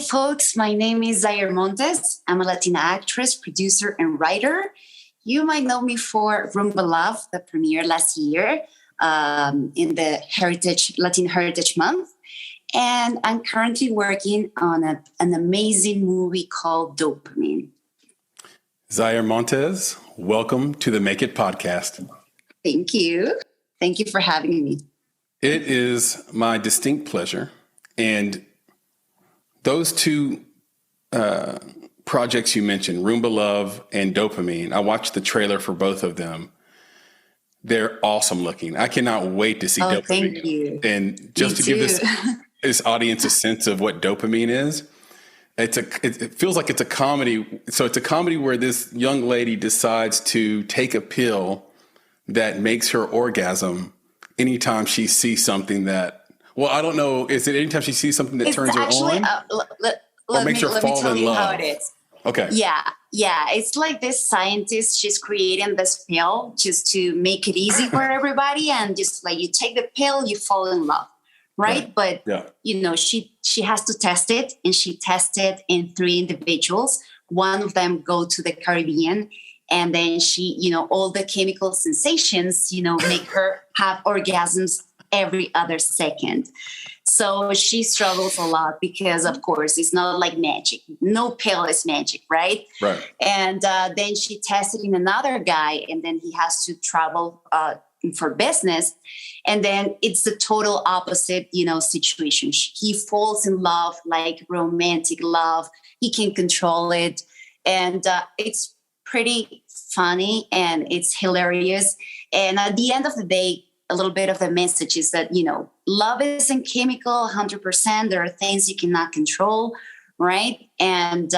folks. My name is Zair Montes. I'm a Latina actress, producer, and writer. You might know me for Rumba Love, that premiered last year in the Latin Heritage Month. And I'm currently working on an amazing movie called Dopamine. Zair Montes, welcome to the Make It podcast. Thank you. Thank you for having me. It is my distinct pleasure. And those two projects you mentioned, Rumba Love and Dopamine, I watched the trailer for both of them. They're awesome looking. I cannot wait to see Dopamine. Thank you. And just give this audience a sense of what Dopamine is, it feels like it's a comedy. So it's a comedy where this young lady decides to take a pill that makes her orgasm anytime she sees something that, well, I don't know. Is it anytime she sees something that turns her on? Or makes her fall in love? How it is. Okay. Yeah. It's like this scientist, she's creating this pill just to make it easy for everybody. And just like you take the pill, you fall in love. Right. But, she has to test it, and she tested in 3 individuals. One of them go to the Caribbean, and then she, all the chemical sensations, make her have orgasms every other second. So she struggles a lot because, of course, it's not like magic. No pill is magic, right? Right. And then she tested in another guy, and then he has to travel for business. And then it's the total opposite, situation. He falls in love, like romantic love. He can control it. And it's pretty funny and it's hilarious. And at the end of the day, a little bit of the message is that, love isn't chemical 100%. There are things you cannot control, right? And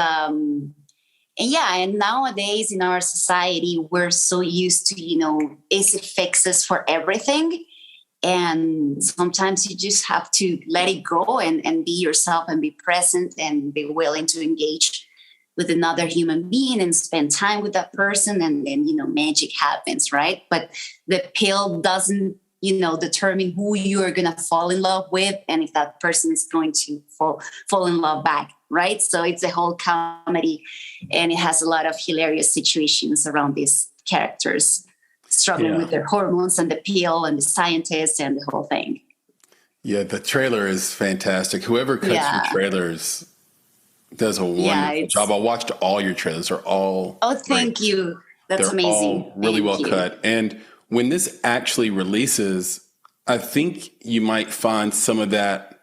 nowadays in our society, we're so used to, easy fixes for everything. And sometimes you just have to let it go and be yourself and be present and be willing to engage with another human being and spend time with that person. And then, magic happens, right? But the pill doesn't, determine who you are going to fall in love with and if that person is going to fall in love back, right? So it's a whole comedy, and it has a lot of hilarious situations around these characters struggling with their hormones and the pill and the scientists and the whole thing. Yeah, the trailer is fantastic. Whoever cuts your trailers does a wonderful job. I watched all your trailers. They're all thank you. That's They're amazing. All really well cut. And when this actually releases, I think you might find some of that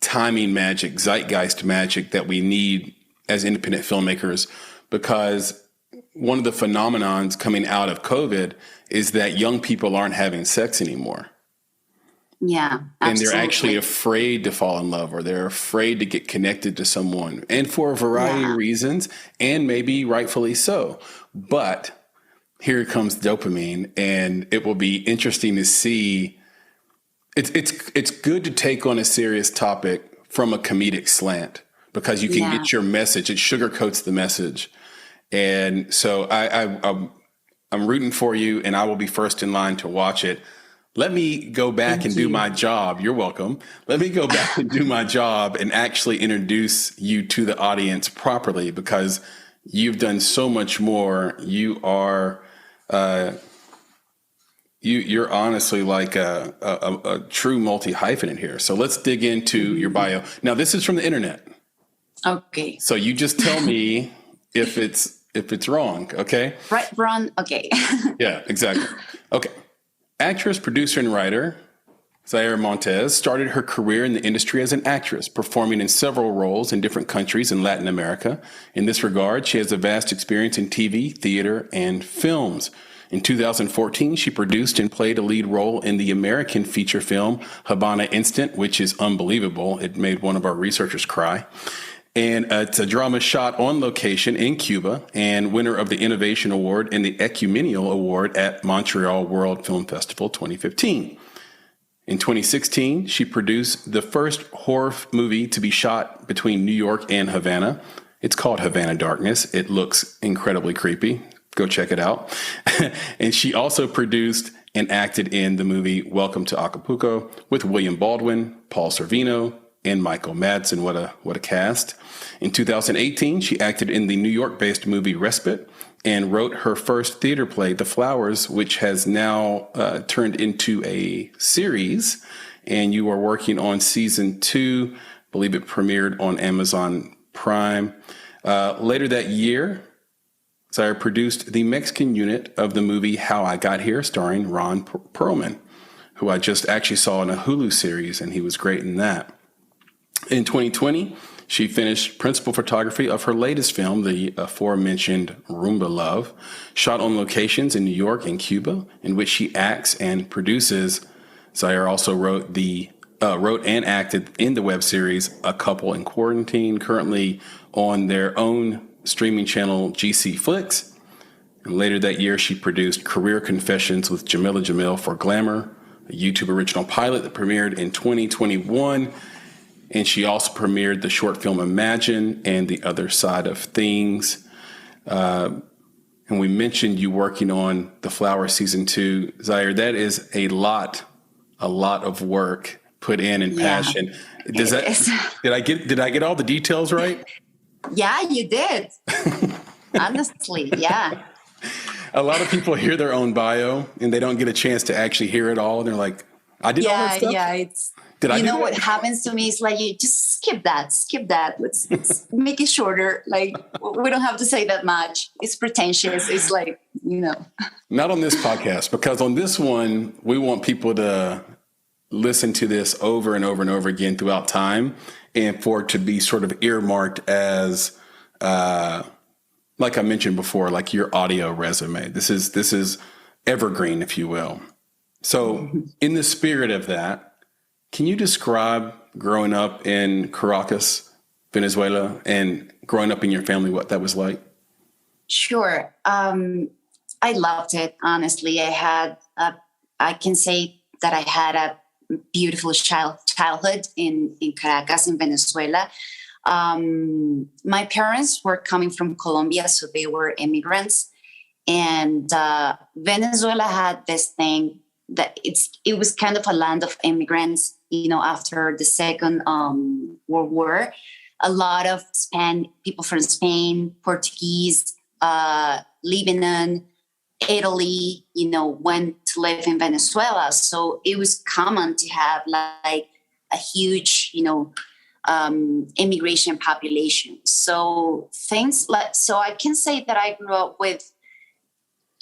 timing magic, zeitgeist magic that we need as independent filmmakers, because one of the phenomenons coming out of COVID is that young people aren't having sex anymore. Yeah, absolutely. And they're actually afraid to fall in love, or they're afraid to get connected to someone, and for a variety of reasons, and maybe rightfully so. But here comes Dopamine, and it will be interesting to see. It's good to take on a serious topic from a comedic slant, because you can get your message. It sugarcoats the message. And so I'm rooting for you, and I will be first in line to watch it. Let me go back and do my job. You're welcome. Let me go back and do my job and actually introduce you to the audience properly, because you've done so much more. You are, you're honestly like a true multi-hyphenate here. So let's dig into your bio. Now, this is from the internet. Okay. So you just tell me if it's wrong, okay? Right, wrong, okay. Yeah, exactly. Okay. Actress, producer, and writer Zair Montes started her career in the industry as an actress, performing in several roles in different countries in Latin America. In this regard, she has a vast experience in TV, theater, and films. In 2014, she produced and played a lead role in the American feature film Havana Instant, which is unbelievable. It made one of our researchers cry. And it's a drama shot on location in Cuba, and winner of the Innovation Award and the Ecumenial Award at Montreal World Film Festival 2015. In 2016, she produced the first horror movie to be shot between New York and Havana. It's called Havana Darkness. It looks incredibly creepy. Go check it out. And she also produced and acted in the movie Welcome to Acapulco with William Baldwin, Paul Sorvino, and Michael Madsen. What a cast. In 2018, she acted in the New York-based movie Respite and wrote her first theater play, The Flowers, which has now turned into a series. And you are working on season 2. I believe it premiered on Amazon Prime. Later that year, Zair produced the Mexican unit of the movie How I Got Here, starring Ron Perlman, who I just actually saw in a Hulu series, and he was great in that. In 2020, she finished principal photography of her latest film, the aforementioned Rumba Love, shot on locations in New York and Cuba, in which she acts and produces. Zair also wrote and acted in the web series A Couple in Quarantine, currently on their own streaming channel GC Flicks. And later that year, she produced Career Confessions with Jamila Jamil for Glamour, a YouTube original pilot that premiered in 2021. And she also premiered the short film Imagine and The Other Side of Things. And we mentioned you working on The Flower Season 2. Zair, that is a lot of work put in and passion. Did I get all the details right? Yeah, you did. Honestly, yeah. A lot of people hear their own bio and they don't get a chance to actually hear it all. And they're like, I did all that stuff? Yeah, what happens to me is like, you just skip that. Let's make it shorter. Like, we don't have to say that much. It's pretentious. It's like, Not on this podcast, because on this one, we want people to listen to this over and over and over again throughout time, and for it to be sort of earmarked as, like I mentioned before, like your audio resume. This is evergreen, if you will. So in the spirit of that, can you describe growing up in Caracas, Venezuela, and growing up in your family, what that was like? Sure. I loved it, honestly. I can say that I had a beautiful childhood in Caracas, in Venezuela. My parents were coming from Colombia, so they were immigrants. And Venezuela had this thing that it was kind of a land of immigrants, after the Second World War. A lot of people from Spain, Portuguese, Lebanon, Italy, went to live in Venezuela. So it was common to have like a huge, immigration population. So I can say that I grew up with,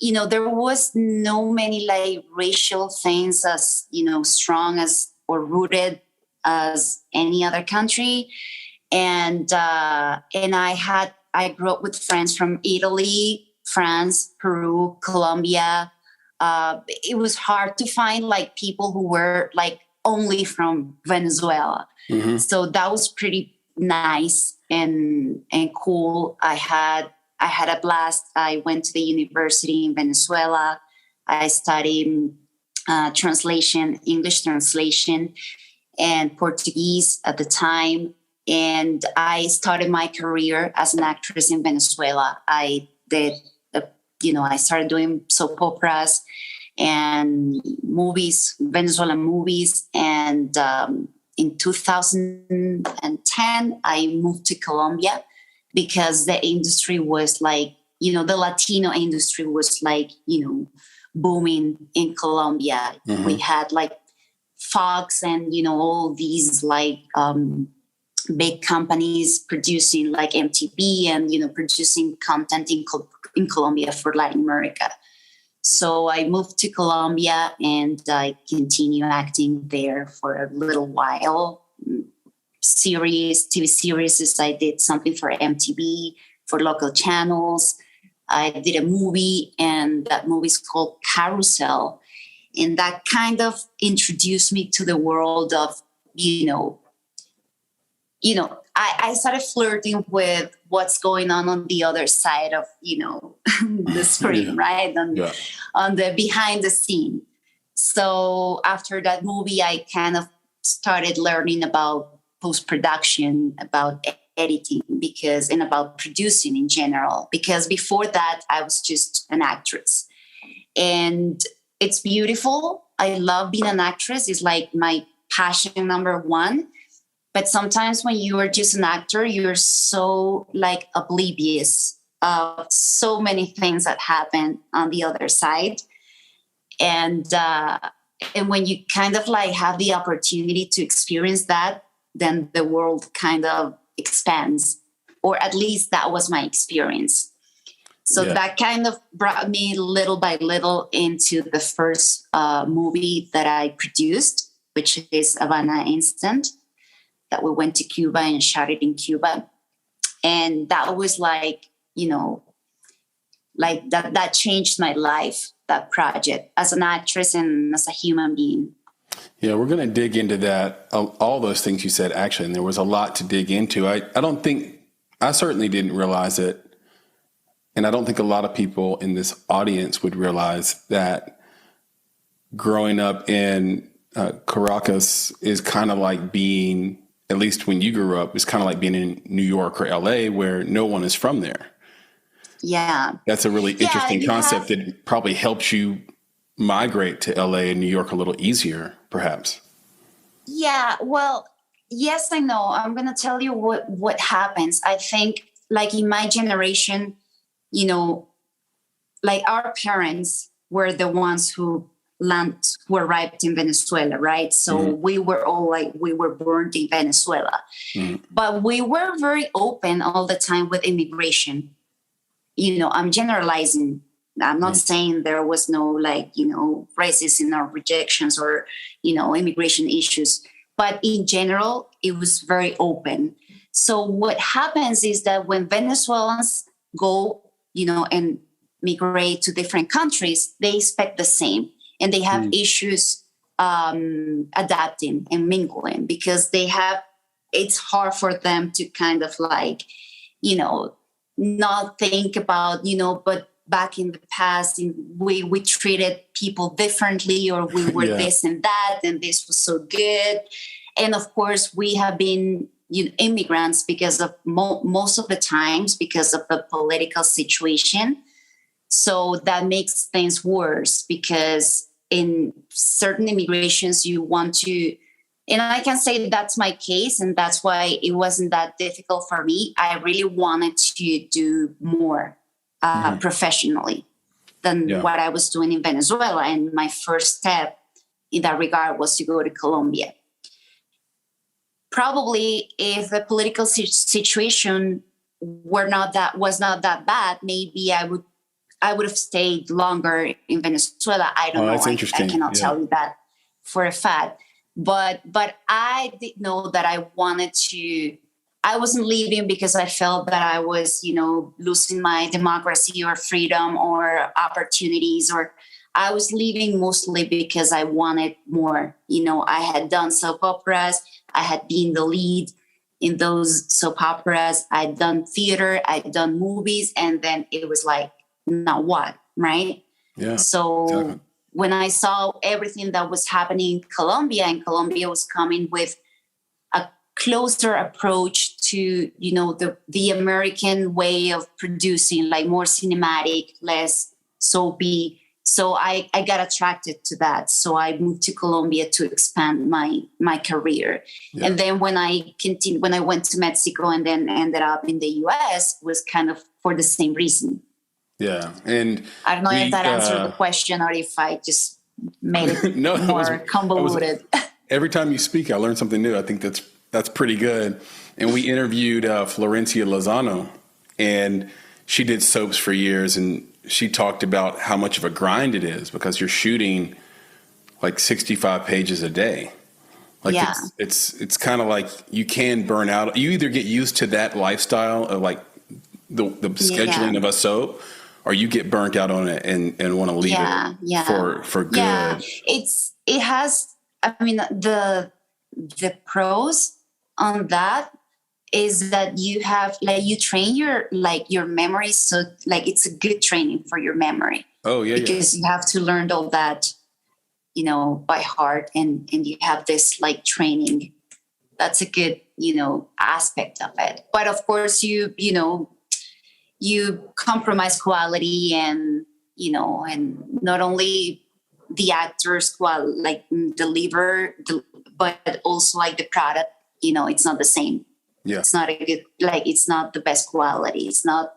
there was no many like racial things as, strong as or rooted as any other country. And I grew up with friends from Italy, France, Peru, Colombia. It was hard to find like people who were like only from Venezuela. Mm-hmm. So that was pretty nice and cool. I had a blast. I went to the university in Venezuela. I studied English translation and Portuguese at the time. And I started my career as an actress in Venezuela. I started doing soap operas and movies, Venezuelan movies. And in 2010, I moved to Colombia because the industry was like, the Latino industry was like, booming in Colombia. Mm-hmm. We had like Fox and, all these like big companies producing like MTV and, producing content in Colombia for Latin America. So I moved to Colombia and I continued acting there for a little while. TV series. I did something for MTV, for local channels. I did a movie, and that movie is called Carousel. And that kind of introduced me to the world of, I started flirting with what's going on the other side of, the screen, right? On the behind the scene. So after that movie, I kind of started learning about post-production, about editing, and about producing in general, because before that I was just an actress. And it's beautiful. I love being an actress. It's like my passion number one. But sometimes when you are just an actor, you're so like oblivious of so many things that happen on the other side. And when you kind of like have the opportunity to experience that, then the world kind of expands, or at least that was my experience. So that kind of brought me little by little into the first movie that I produced, which is Havana Instant, that we went to Cuba and shot it in Cuba. And that was like, like that changed my life, that project, as an actress and as a human being. Yeah, we're going to dig into that, all those things you said, actually, and there was a lot to dig into. I certainly didn't realize it, and I don't think a lot of people in this audience would realize that growing up in Caracas is kind of like being, at least when you grew up, it's kind of like being in New York or LA, where no one is from there. Yeah. That's a really interesting concept that probably helps you migrate to LA and New York a little easier, perhaps. Yeah, well, yes, I know. I'm going to tell you what happens. I think, like in my generation, like our parents were the ones who arrived in Venezuela, right? So we were all like, we were born in Venezuela. But we were very open all the time with immigration. I'm generalizing. I'm not saying there was no like, racism or rejections or, immigration issues. But in general, it was very open. So what happens is that when Venezuelans go, and migrate to different countries, they expect the same. And they have issues adapting and mingling, because it's hard for them to kind of like, not think about, but back in the past, we treated people differently, or we were this and that, and this was so good. And of course, we have been immigrants because of most of the times because of the political situation. So that makes things worse, because in certain immigrations, you want to, and I can say that's my case, and that's why it wasn't that difficult for me. I really wanted to do more professionally than what I was doing in Venezuela. And my first step in that regard was to go to Colombia. Probably if the political situation was not that bad, maybe I would have stayed longer in Venezuela. I don't know. That's interesting. I cannot tell you that for a fact. But I did know that I wanted to. I wasn't leaving because I felt that I was, losing my democracy or freedom or opportunities, or I was leaving mostly because I wanted more. I had done soap operas. I had been the lead in those soap operas. I'd done theater. I'd done movies. And then it was like, now what? Right? Yeah. So exactly. When I saw everything that was happening in Colombia, and Colombia was coming with a closer approach to, the American way of producing, like more cinematic, less soapy. So I got attracted to that. So I moved to Colombia to expand my career. Yeah. And then when I went to Mexico and then ended up in the US, was kind of for the same reason. Yeah. And I don't know if that answered the question, or if I just made it more convoluted. Every time you speak, I learn something new. I think that's pretty good. And we interviewed Florencia Lozano, and she did soaps for years, and she talked about how much of a grind it is, because you're shooting like 65 pages a day. Like it's kind of like you can burn out. You either get used to that lifestyle of like the scheduling of a soap, or you get burnt out on it and want to leave it for good. Yeah. It has, I mean, the pros on that is that you have, like, you train your memory. So like, it's a good training for your memory. Oh yeah. Because you have to learn all that, by heart, and you have this like training. That's a good, aspect of it. But of course you compromise quality, and and not only the actors deliver, but also like the product it's not the same. Yeah. It's not a good, like, it's not the best quality. It's not,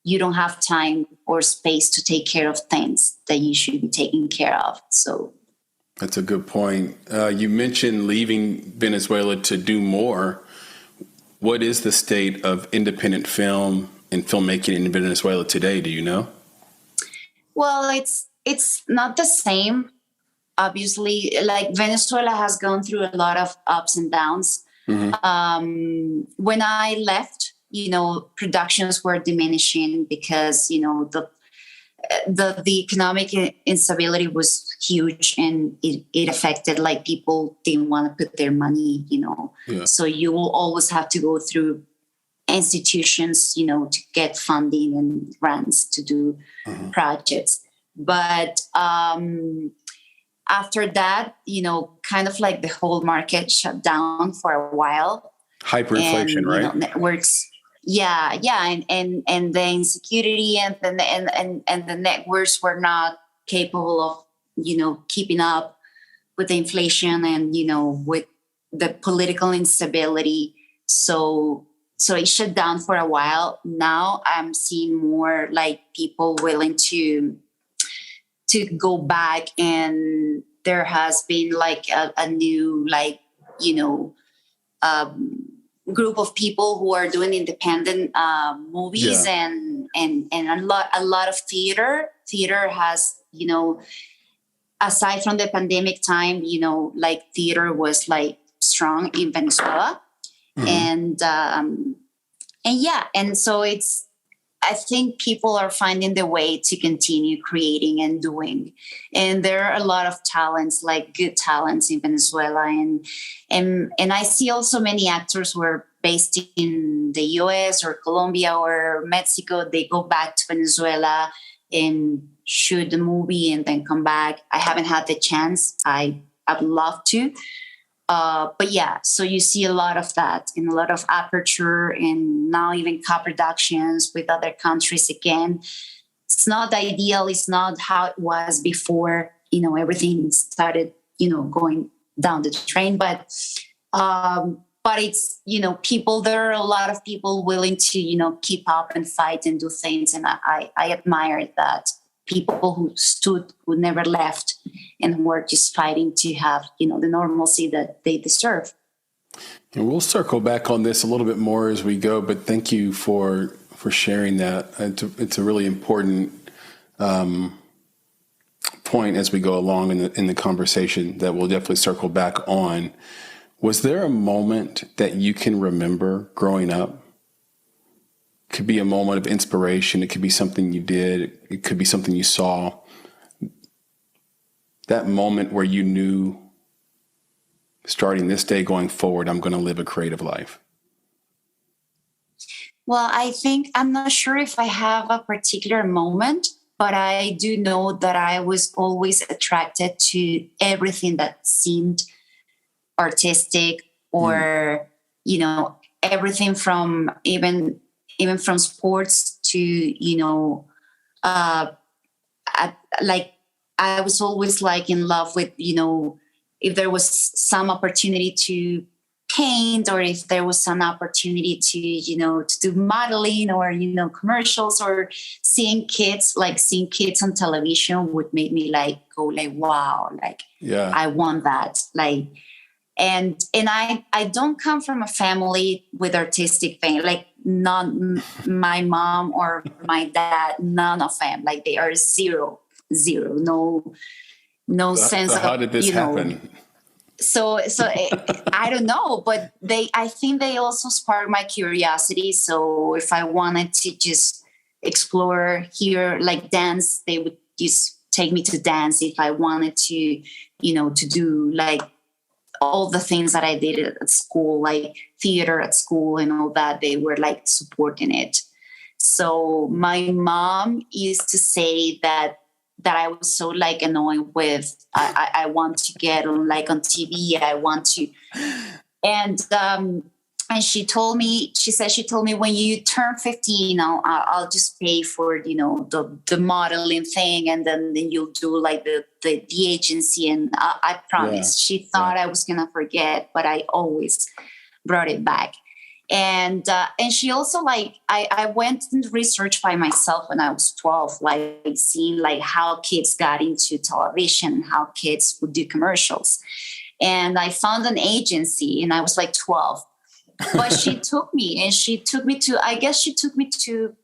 you don't have time or space to take care of things that you should be taking care of. So that's a good point. You mentioned leaving Venezuela to do more. What is the state of independent film and filmmaking in Venezuela today? Do you know? Well, it's not the same. Obviously, like, Venezuela has gone through a lot of ups and downs. Mm-hmm. When I left, productions were diminishing because, the economic instability was huge, and it affected, like, people didn't want to put their money, Yeah. So you will always have to go through institutions, to get funding and grants to do projects. But after that, kind of like the whole market shut down for a while. Hyperinflation, and, right? Networks. Yeah. And the insecurity and the networks were not capable of, keeping up with the inflation and, with the political instability. So it shut down for a while. Now I'm seeing more, like, people willing to go back, and there has been, like, a new, like, group of people who are doing independent movies. Yeah. and a lot of theater has, aside from the pandemic time, like, theater was, like, strong in Venezuela. Mm-hmm. And so I think people are finding the way to continue creating and doing. And there are a lot of talents, like good talents in Venezuela. And I see also many actors who are based in the US or Colombia or Mexico. They go back to Venezuela and shoot the movie and then come back. I haven't had the chance. I'd love to. But yeah, so you see a lot of that and a lot of aperture, and now even co-productions with other countries again. It's not ideal. It's not how it was before, everything started, going down the drain. But it's, people, there are a lot of people willing to, keep up and fight and do things. And I admire that. People who never left and who are just fighting to have, the normalcy that they deserve. And we'll circle back on this a little bit more as we go, but thank you for sharing that. It's a really important point as we go along in the conversation that we'll definitely circle back on. Was there a moment that you can remember growing up? Could be a moment of inspiration. It could be something you did. It could be something you saw. That moment where you knew, starting this day going forward, I'm going to live a creative life. Well, I think, I'm not sure if I have a particular moment, but I do know that I was always attracted to everything that seemed artistic, or, everything from even from sports to, I was always, like, in love with, if there was some opportunity to paint, or if there was some opportunity to, to do modeling or, commercials, or seeing kids on television would make me, like, go, like, wow, like, yeah, I want that. Like, and I don't come from a family with artistic thing, like, not my mom or my dad, none of them, like, they are zero, no sense of, how did this happen? So I don't know, but I think they also sparked my curiosity. So if I wanted to just explore here, like dance, they would just take me to dance. If I wanted to, to do, like, all the things that I did at school, like theater at school and all that, they were, like, supporting it. So my mom used to say that I was so, like, annoying with, I want to get on, like, on TV. I want to, and she told me, when you turn 15, I'll just pay for, the modeling thing. And then you'll do, like, the agency. And I promise. Yeah. She thought I was going to forget, but I always brought it back. And she also, like, I went and researched by myself when I was 12, like seeing like how kids got into television, how kids would do commercials. And I found an agency, and I was like 12. But she took me to, I guess she took me to,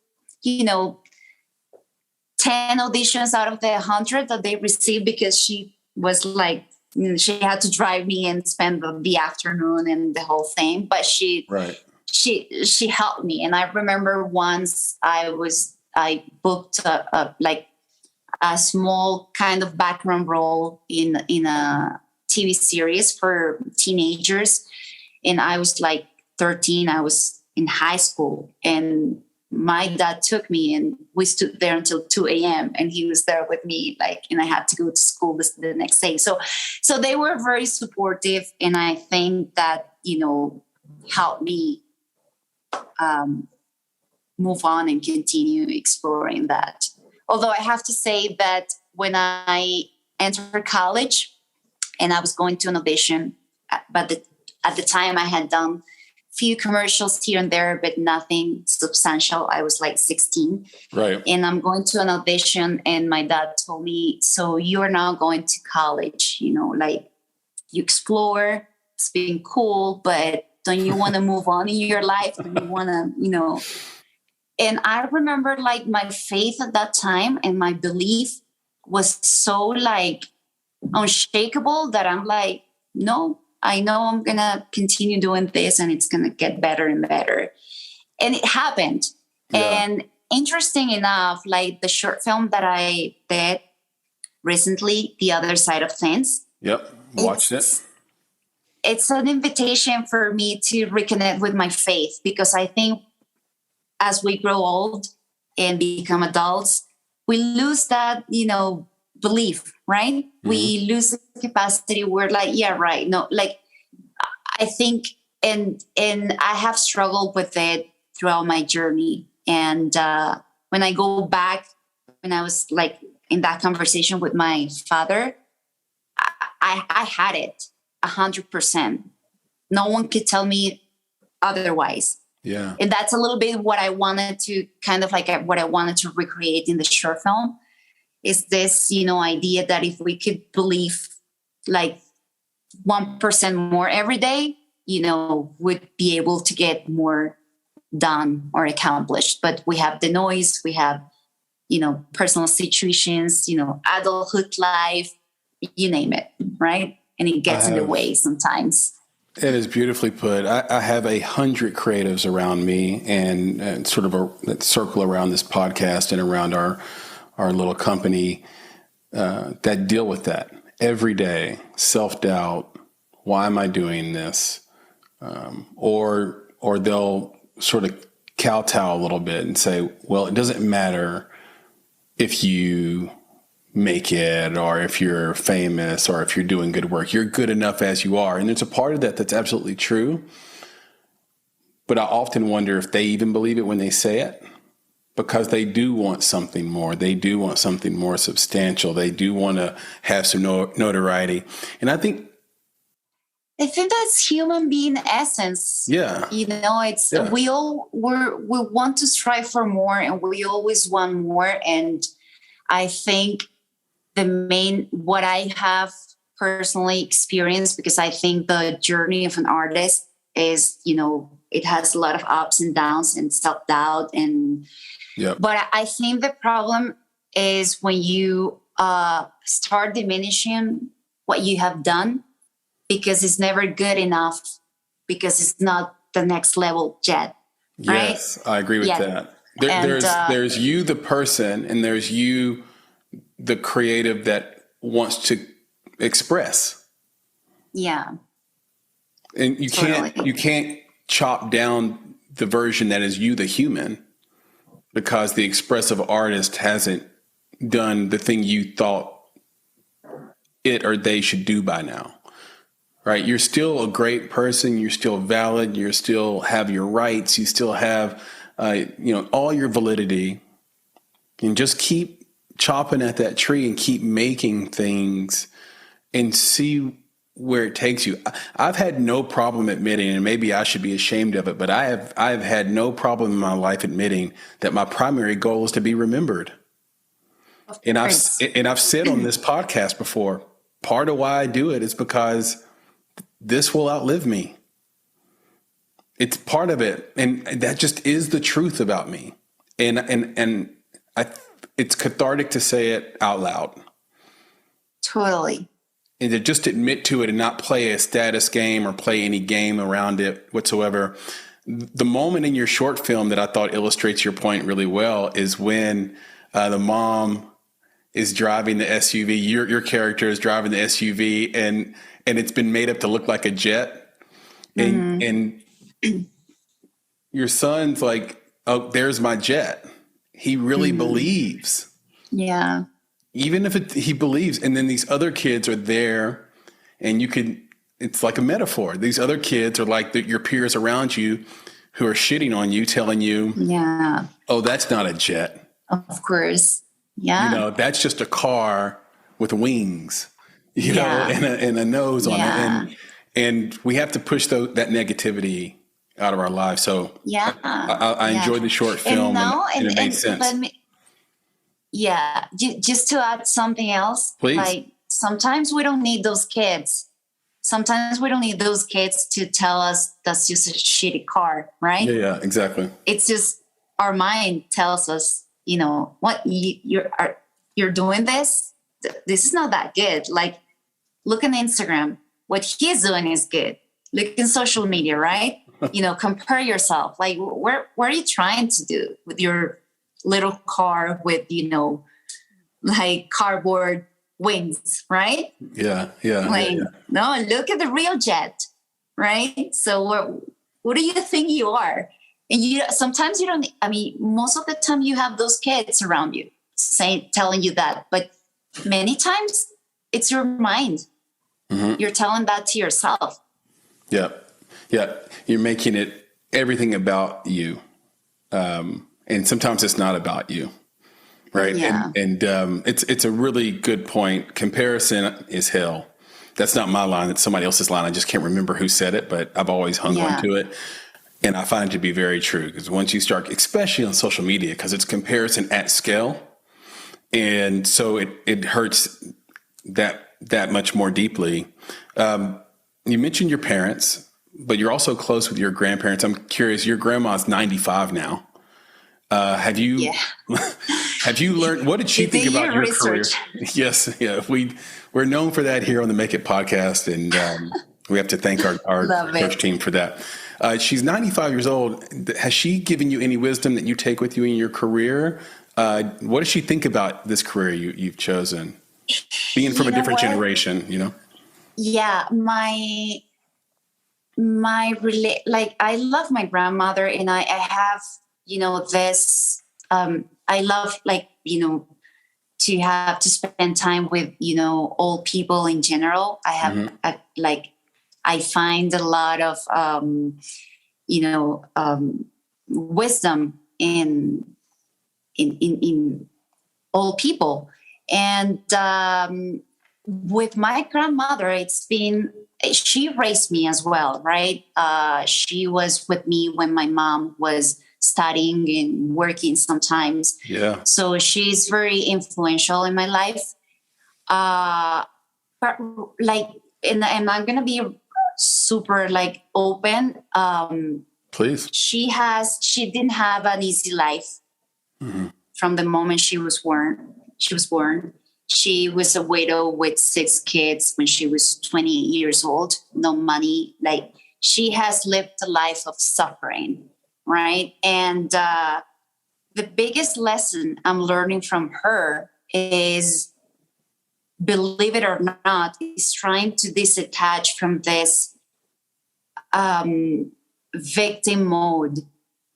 10 auditions out of the 100 that they received, because she was like, she had to drive me and spend the afternoon and the whole thing. But she helped me. And I remember once I booked a small kind of background role in a TV series for teenagers. And I was like 13, I was in high school, and my dad took me, and we stood there until 2 a.m. and he was there with me, like, and I had to go to school the next day. So they were very supportive. And I think that, helped me move on and continue exploring that. Although I have to say that when I entered college and I was going to an audition, but at the time I had done few commercials here and there, but nothing substantial. I was like 16. Right. And I'm going to an audition, and my dad told me, so you're now going to college, like, you explore, it's been cool, but don't you want to move on in your life? Don't you want to, And I remember, like, my faith at that time and my belief was so, like, unshakable that I'm like, no, I know I'm going to continue doing this, and it's going to get better and better. And it happened. Yeah. And interesting enough, like the short film that I did recently, The Other Side of Things. Yep. Watched it. It's an invitation for me to reconnect with my faith, because I think as we grow old and become adults, we lose that, belief, right? Mm-hmm. We lose the capacity. We're like, yeah, right. No, like, I think, and I have struggled with it throughout my journey. And when I go back, when I was like in that conversation with my father, I had it 100%. No one could tell me otherwise. Yeah. And that's a little bit what I wanted to what I wanted to recreate in the short film. Is this, idea that if we could believe like 1% more every day, would be able to get more done or accomplished. But we have the noise, we have, personal situations, adulthood life, you name it, right? And it gets in the way sometimes. It is beautifully put. I have 100 creatives around me, and sort of that circle around this podcast and around our little company that deal with that every day. Self-doubt. Why am I doing this? Or they'll sort of kowtow a little bit and say, well, it doesn't matter if you make it, or if you're famous, or if you're doing good work. You're good enough as you are. And there's a part of that that's absolutely true. But I often wonder if they even believe it when they say it. Because they do want something more. They do want something more substantial. They do want to have some notoriety. And I think that's human being essence. Yeah. It's we want to strive for more, and we always want more. And I think what I have personally experienced, because I think the journey of an artist is, it has a lot of ups and downs and self-doubt and Yep. But I think the problem is when you start diminishing what you have done, because it's never good enough, because it's not the next level yet. Right? Yes, I agree with that. There's you, the person, and there's you, the creative that wants to express. Yeah. And you can't chop down the version that is you, the human, because the expressive artist hasn't done the thing you thought it or they should do by now. Right? You're still a great person. You're still valid. You still have your rights. You still have, all your validity. And just keep chopping at that tree and keep making things and see where it takes you. I've had no problem admitting, and maybe I should be ashamed of it, but I've had no problem in my life admitting that my primary goal is to be remembered. And I've said on this podcast before, part of why I do it is because this will outlive me. It's part of it, and that just is the truth about me. And it's cathartic to say it out loud. Totally. And to just admit to it and not play a status game or play any game around it whatsoever. The moment in your short film that I thought illustrates your point really well is when the mom is driving the SUV. Your character is driving the SUV, and it's been made up to look like a jet. And your son's like, "Oh, there's my jet." He really believes. Yeah. Even if he believes, and then these other kids are there, and it's like a metaphor. These other kids are like your peers around you who are shitting on you, telling you, yeah, "Oh, that's not a jet. Of course. Yeah. That's just a car with wings, and a nose on it." And we have to push that negativity out of our lives. So I enjoyed the short film, and it made sense. Just to add something else, please. Like sometimes we don't need those kids. Sometimes we don't need those kids to tell us that's just a shitty car, right? Yeah, exactly. It's just our mind tells us, what you're doing this. This is not that good. Like, look on Instagram. What he's doing is good. Look in social media, right? Compare yourself. Like, what are you trying to do with your little car with, like cardboard wings, right? Yeah. No, look at the real jet, right? So what do you think you are? And sometimes you don't, most of the time you have those kids around you telling you that, but many times it's your mind. Mm-hmm. You're telling that to yourself. Yeah. You're making it everything about you. And sometimes it's not about you. Right. Yeah. And it's a really good point. Comparison is hell. That's not my line. It's somebody else's line. I just can't remember who said it, but I've always hung on to it. And I find it to be very true, because once you start, especially on social media, because it's comparison at scale. And so it hurts that much more deeply. You mentioned your parents, but you're also close with your grandparents. I'm curious, your grandma's 95 now. Have you learned, what did she think about your research career? Yes. Yeah. We're known for that here on the Make It podcast. And we have to thank our research team for that. She's 95 years old. Has she given you any wisdom that you take with you in your career? What does she think about this career you've chosen? Being from a different generation, Yeah, I love my grandmother, and I have, this, I love, to spend time with, old people in general. I have, I find a lot of, wisdom in old people. And with my grandmother, she raised me as well, right? She was with me when my mom was studying and working sometimes. Yeah. So she's very influential in my life. But and I'm going to be super open. Please. She didn't have an easy life from the moment she was born. She was a widow with 6 kids when she was 20 years old, no money. She has lived a life of suffering, right? And the biggest lesson I'm learning from her is, believe it or not, is trying to disattach from this victim mode,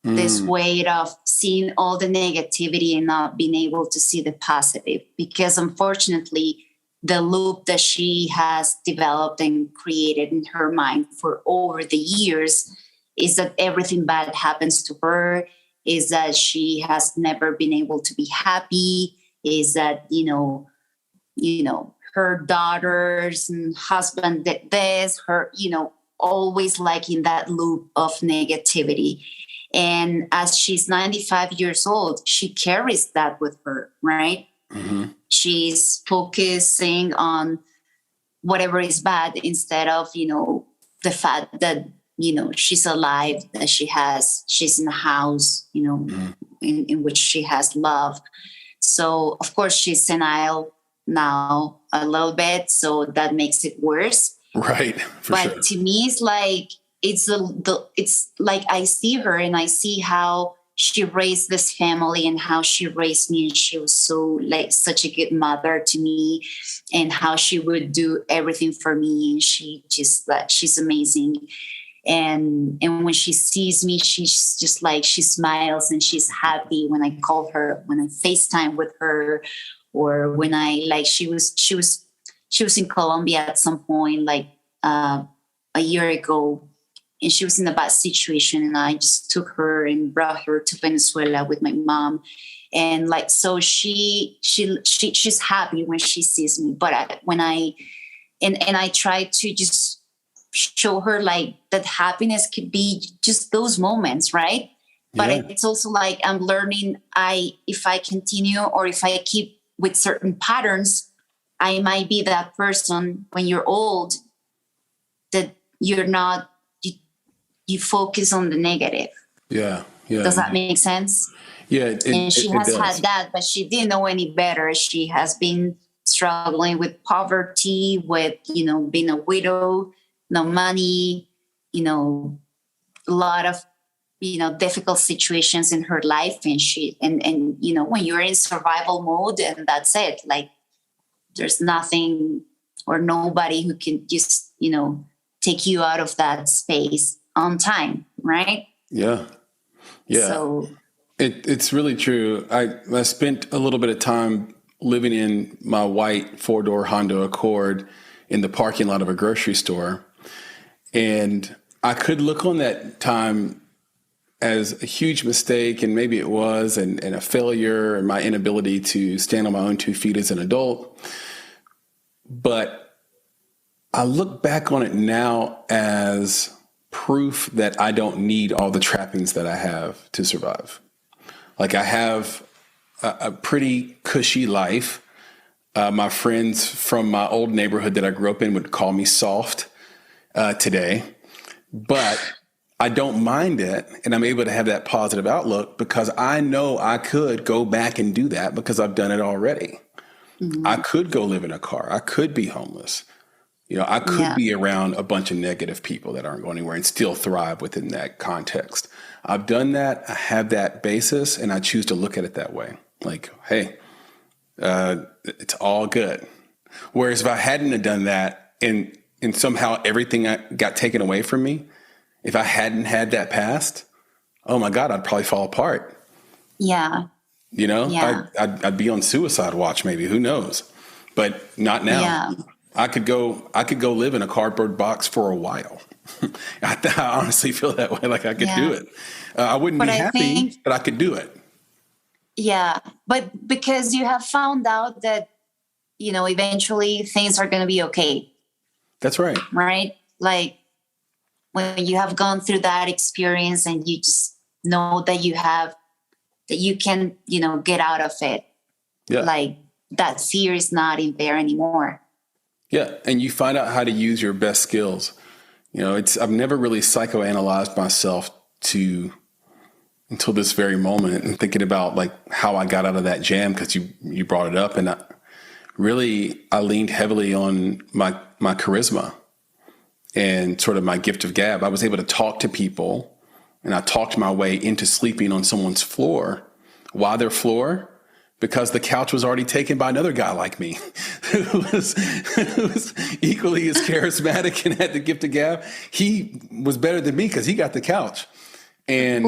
this way of seeing all the negativity and not being able to see the positive. Because unfortunately, the loop that she has developed and created in her mind for over the years is that everything bad happens to her, is that she has never been able to be happy, is that, her daughters and husband did this, her, always like in that loop of negativity. And as she's 95 years old, she carries that with her, right? Mm-hmm. She's focusing on whatever is bad instead of, the fact that, she's alive, that she's in a house, Mm-hmm. in which she has love. So, of course, she's senile now a little bit. So that makes it worse. Right. But to me, it's like, it's like I see her and I see how she raised this family and how she raised me. And she was so like such a good mother to me, and how she would do everything for me. And she's amazing. And when she sees me, she's just like, she smiles and she's happy when I call her, when I FaceTime with her, or when she was in Colombia at some point, like a year ago, and she was in a bad situation, and I just took her and brought her to Venezuela with my mom. And like, so she's happy when she sees me. But I try to just show her like that happiness could be just those moments, right? But it's also like I'm learning, if I continue or if I keep with certain patterns, I might be that person when you're old that you're not, you focus on the negative. Yeah. Yeah. Does that make sense? Yeah. And she has had that, but she didn't know any better. She has been struggling with poverty, with, being a widow, no money, a lot of, difficult situations in her life. And when you're in survival mode, and that's it, like there's nothing or nobody who can just, take you out of that space on time. Right. Yeah. Yeah. So it's really true. I spent a little bit of time living in my white 4-door Honda Accord in the parking lot of a grocery store. And I could look on that time as a huge mistake, and maybe it was, and a failure, and my inability to stand on my own 2 feet as an adult. But I look back on it now as proof that I don't need all the trappings that I have to survive. Like, I have a pretty cushy life. My friends from my old neighborhood that I grew up in would call me soft today, but I don't mind it. And I'm able to have that positive outlook because I know I could go back and do that because I've done it already. Mm-hmm. I could go live in a car. I could be homeless. I could be around a bunch of negative people that aren't going anywhere and still thrive within that context. I've done that. I have that basis, and I choose to look at it that way. Like, hey, it's all good. Whereas if I hadn't have done that and somehow everything got taken away from me, if I hadn't had that past, oh my God, I'd probably fall apart. Yeah. I'd be on suicide watch, maybe, who knows, but not now. Yeah. I could go live in a cardboard box for a while. I honestly feel that way. Like I could do it. I wouldn't be happy, but I could do it. Yeah. But because you have found out that, eventually things are going to be okay. That's right. Right. Like when you have gone through that experience and you just know that you can, get out of it. Yeah. Like that fear is not in there anymore. Yeah. And you find out how to use your best skills. I've never really psychoanalyzed myself until this very moment, and thinking about like how I got out of that jam, because you brought it up, and I leaned heavily on my charisma and sort of my gift of gab. I was able to talk to people, and I talked my way into sleeping on someone's floor. Why their floor? Because the couch was already taken by another guy like me who was equally as charismatic and had the gift of gab. He was better than me because he got the couch. And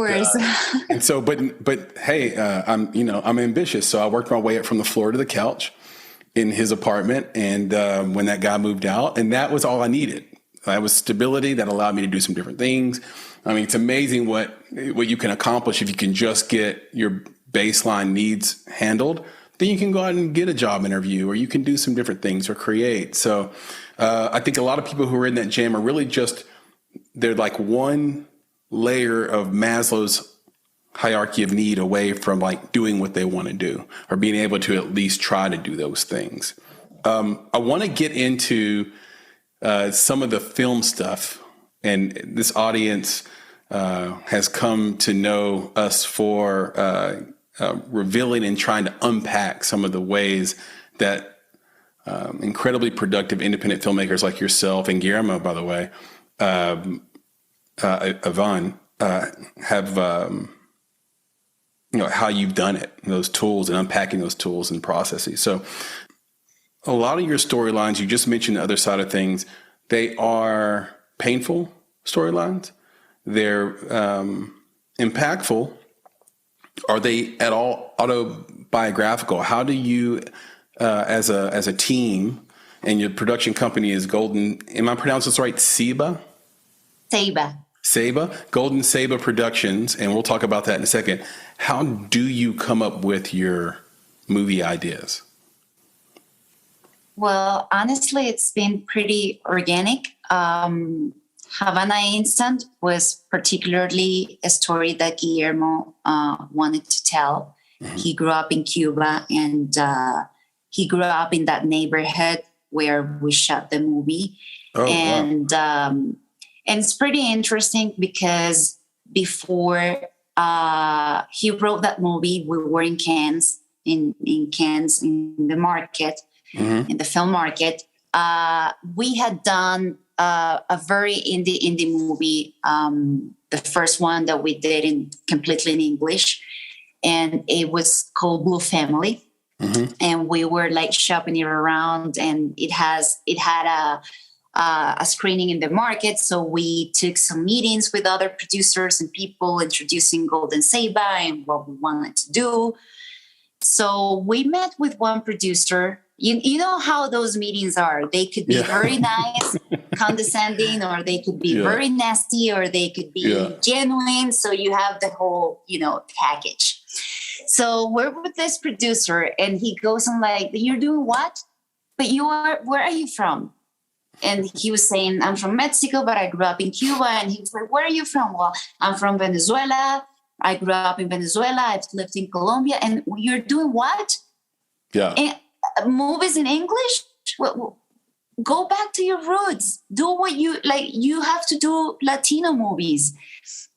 and so, but hey, I'm ambitious. So I worked my way up from the floor to the couch in his apartment. And when that guy moved out, and that was all I needed. That was stability that allowed me to do some different things. I mean, it's amazing what you can accomplish if you can just get your baseline needs handled. then you can go out and get a job interview, or you can do some different things or create. So I think a lot of people who are in that jam are really they're like one layer of Maslow's hierarchy of need away from like doing what they want to do, or being able to at least try to do those things. I want to get into some of the film stuff, and this audience has come to know us for revealing and trying to unpack some of the ways that incredibly productive independent filmmakers like yourself and Guillermo, by the way, Ivan, have, how you've done it, those tools, and unpacking those tools and processes. So a lot of your storylines, you just mentioned the other side of things, they are painful storylines. They're impactful. Are they at all autobiographical? How do you, as a team, and your production company is Golden, am I pronouncing this right? Ceiba? Ceiba, Golden Ceiba Productions, and we'll talk about that in a second. How do you come up with your movie ideas? Well, honestly, it's been pretty organic. Havana Instant was particularly a story that Guillermo wanted to tell. Mm-hmm. He grew up in Cuba, and he grew up in that neighborhood where we shot the movie. Oh, and wow. And it's pretty interesting because before he wrote that movie, we were in Cannes, in the market, mm-hmm. in the film market. We had done a very indie movie, the first one that we did completely in English, and it was called Blue Family. Mm-hmm. And we were like shopping it around, and it had a screening in the market. So we took some meetings with other producers and people introducing Golden Ceiba and what we wanted to do. So we met with one producer. You know how those meetings are. They could be very nice, condescending, or they could be very nasty, or they could be genuine. So you have the whole, package. So we're with this producer, and he goes on like, "You're doing what? But where are you from?" And he was saying, "I'm from Mexico, but I grew up in Cuba." And he was like, "Where are you from?" "Well, I'm from Venezuela. I grew up in Venezuela. I've lived in Colombia." "And you're doing what?" "Yeah. And movies in English? Well, go back to your roots. Do what you like. You have to do Latino movies."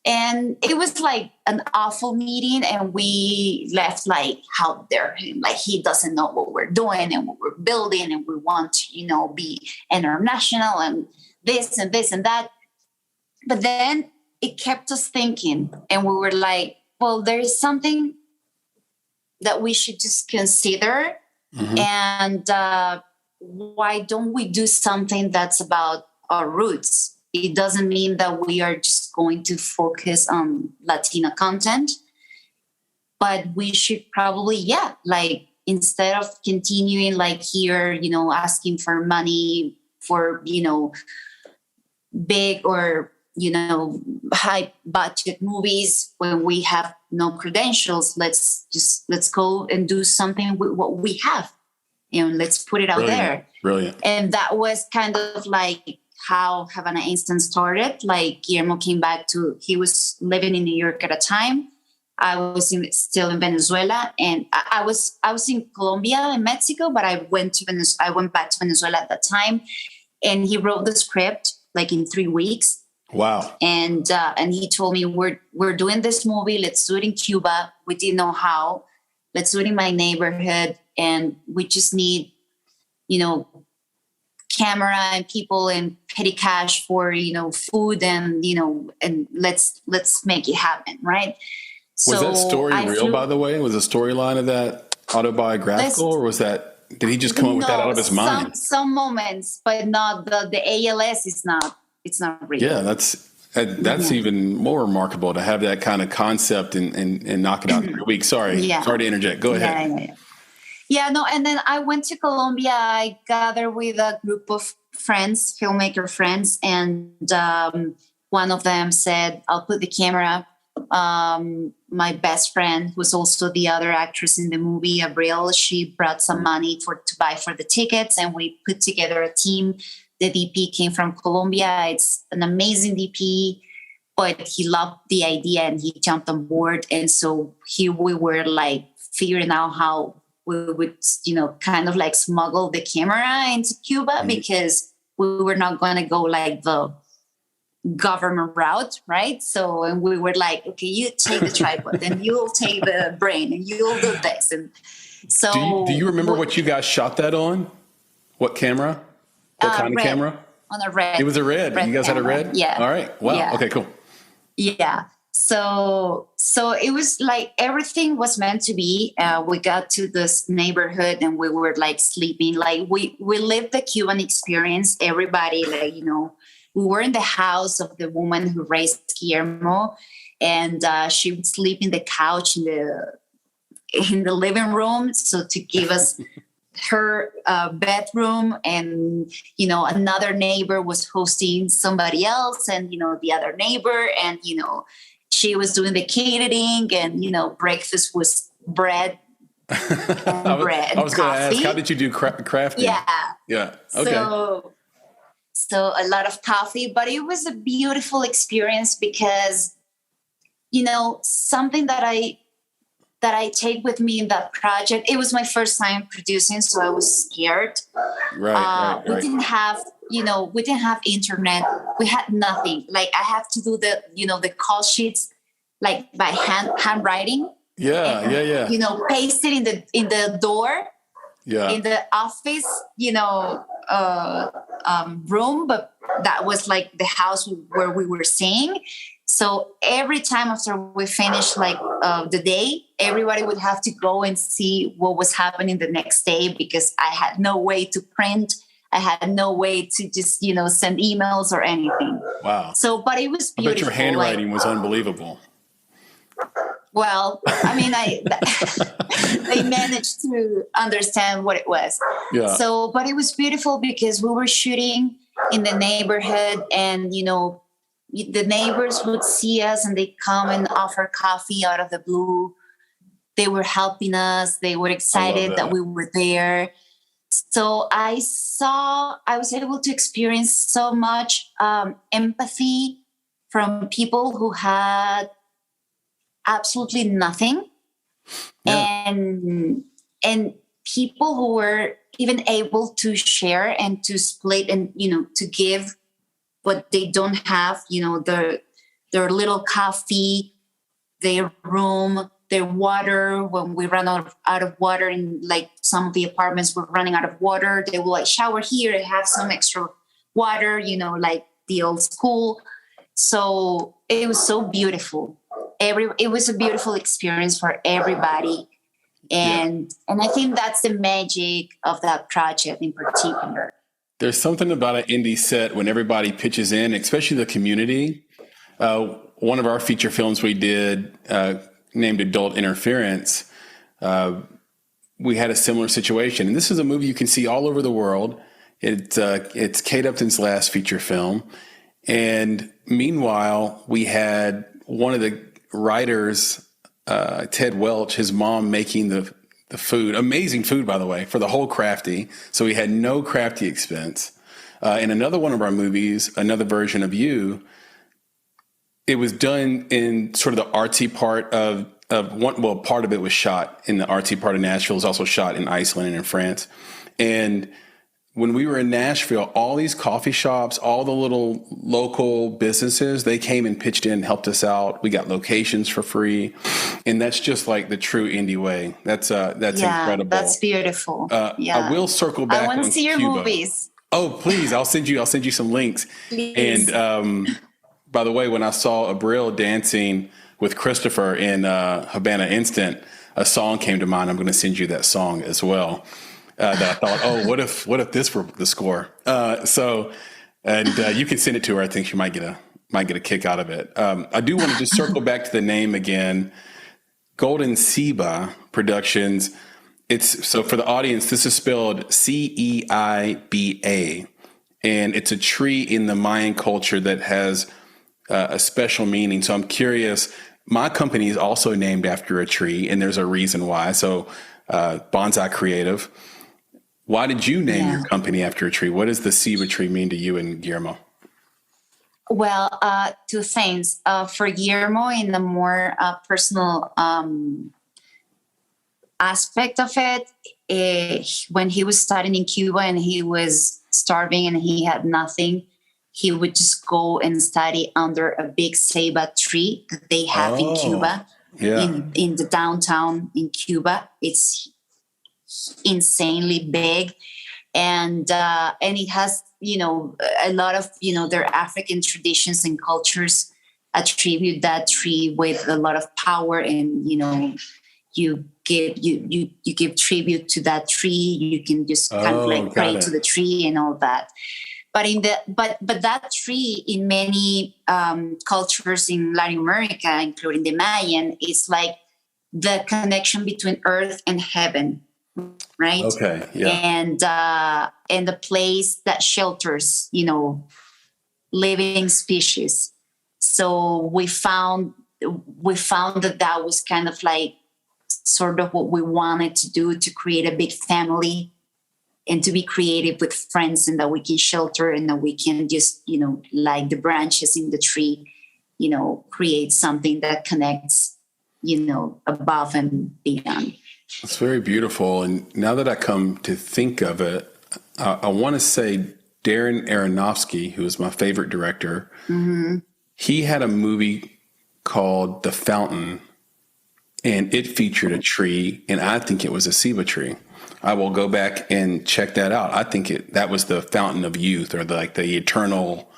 And it was like an awful meeting, and we left like, how dare him? Like, he doesn't know what we're doing and what we're building, and we want to, be international and this and this and that. But then it kept us thinking, and we were like, well, there is something that we should just consider. Mm-hmm. And why don't we do something that's about our roots? It doesn't mean that we are just going to focus on Latina content, but we should probably, instead of continuing like here, asking for money for, big or, high budget movies when we have no credentials, let's go and do something with what we have. Let's put it out there. Brilliant. And that was kind of like how Havana Instant started. Like, Guillermo came back he was living in New York at a time. I was still in Venezuela, and I was in Colombia and Mexico, but I went back to Venezuela at that time, and he wrote the script like in 3 weeks. Wow. And he told me, we're doing this movie. Let's do it in Cuba. We didn't know how. Let's do it in my neighborhood. And we just need, camera and people and petty cash for, food and, and let's make it happen. Right. Was that story real, by the way? Was the storyline of that autobiographical, or did he just come up with that out of his mind? Some moments, but not the ALS is not. It's not real. Yeah, that's even more remarkable to have that kind of concept and knock it out in 3 weeks. Sorry to interject. Go ahead. Yeah, no, and then I went to Colombia. I gathered with a group of friends, filmmaker friends, and one of them said, "I'll put the camera My best friend, who's also the other actress in the movie, Abril, she brought some money to buy for the tickets, and we put together a team. The DP came from Colombia. It's an amazing DP, but he loved the idea and he jumped on board. And so here we were like figuring out how we would, kind of like smuggle the camera into Cuba, because we were not going to go like the government route, right? So, and we were like, okay, you take the tripod and you'll take the brain and you'll do this. And so do you remember what you guys shot that on? What camera? What kind of camera? On a red. It was a red. You guys camera. had a red? Yeah. All right. Wow. Yeah. Okay, cool. Yeah. So it was like everything was meant to be. We got to this neighborhood and we were like sleeping. Like we lived the Cuban experience. Everybody, like, we were in the house of the woman who raised Guillermo, and she would sleep in the couch in the living room. So to give us her bedroom, and another neighbor was hosting somebody else, and the other neighbor, and she was doing the catering, and breakfast was bread. I was going to ask, how did you do crafting? Yeah. Okay. So a lot of coffee, but it was a beautiful experience because, something that I take with me in that project, it was my first time producing, so I was scared. Right. We didn't have, we didn't have internet. We had nothing. Like I have to do the call sheets, like by handwriting. Yeah. Paste it in the door. Yeah. In the office, room, but that was like the house where we were staying. So every time after we finished the day, everybody would have to go and see what was happening the next day, because I had no way to print. I had no way to just, send emails or anything. Wow. So, but it was beautiful. I bet your handwriting was unbelievable. Well, I mean, they managed to understand what it was. Yeah. So, but it was beautiful because we were shooting in the neighborhood, and, the neighbors would see us and they come and offer coffee out of the blue. They were helping us. They were excited that we were there. So I was able to experience so much empathy from people who had absolutely nothing. Yeah. And people who were even able to share and to split and, to give what they don't have, their little coffee, their room, their water. When we ran out of water in like some of the apartments were running out of water, they will like shower here and have some extra water, like the old school. So it was so beautiful. It was a beautiful experience for everybody. And I think that's the magic of that project in particular. There's something about an indie set when everybody pitches in, especially the community. One of our feature films we did named Adult Interference, we had a similar situation. And this is a movie you can see all over the world. It's Kate Upton's last feature film. And meanwhile, we had one of the writers, Ted Welch, his mom making the food, amazing food, by the way, for the whole crafty. So we had no crafty expense. In another one of our movies, another version of You, it was done in sort of the artsy part of one. Well, part of it was shot in the artsy part of Nashville. It was also shot in Iceland and in France. And when we were in Nashville, all these coffee shops, all the little local businesses, they came and pitched in, helped us out. We got locations for free. And that's just like the true indie way. That's incredible. That's beautiful. I will circle back. I want to see your Cuba. Movies. Oh, please. I'll send you some links. Please. And by the way, when I saw Abril dancing with Christopher in Havana Instant, a song came to mind. I'm going to send you that song as well. That I thought, oh, what if this were the score? You can send it to her. I think she might get a kick out of it. I do want to just circle back to the name again, Golden Ceiba Productions. So for the audience, this is spelled Ceiba, and it's a tree in the Mayan culture that has a special meaning. So I'm curious, my company is also named after a tree, and there's a reason why. So, Bonsai Creative. Why did you name your company after a tree? What does the Ceiba tree mean to you and Guillermo? Well, two things. For Guillermo, in the more personal aspect of it, when he was studying in Cuba and he was starving and he had nothing, he would just go and study under a big ceiba tree that they have in Cuba, in the downtown in Cuba. It's insanely big, and it has, a lot of, their African traditions and cultures attribute that tree with a lot of power, and you give tribute to that tree. You can just kind of like pray to the tree and all that. But but that tree in many cultures in Latin America, including the Mayan, is like the connection between earth and heaven, right? Okay, yeah. And the place that shelters, living species. So we found that was kind of like sort of what we wanted to do, to create a big family and to be creative with friends, and that we can shelter, and that we can just, like the branches in the tree, create something that connects, above and beyond. It's very beautiful. And now that I come to think of it, I want to say Darren Aronofsky, who is my favorite director, he had a movie called The Fountain, and it featured a tree, and I think it was a ceiba tree. I will go back and check that out. I think that was the fountain of youth, or the eternal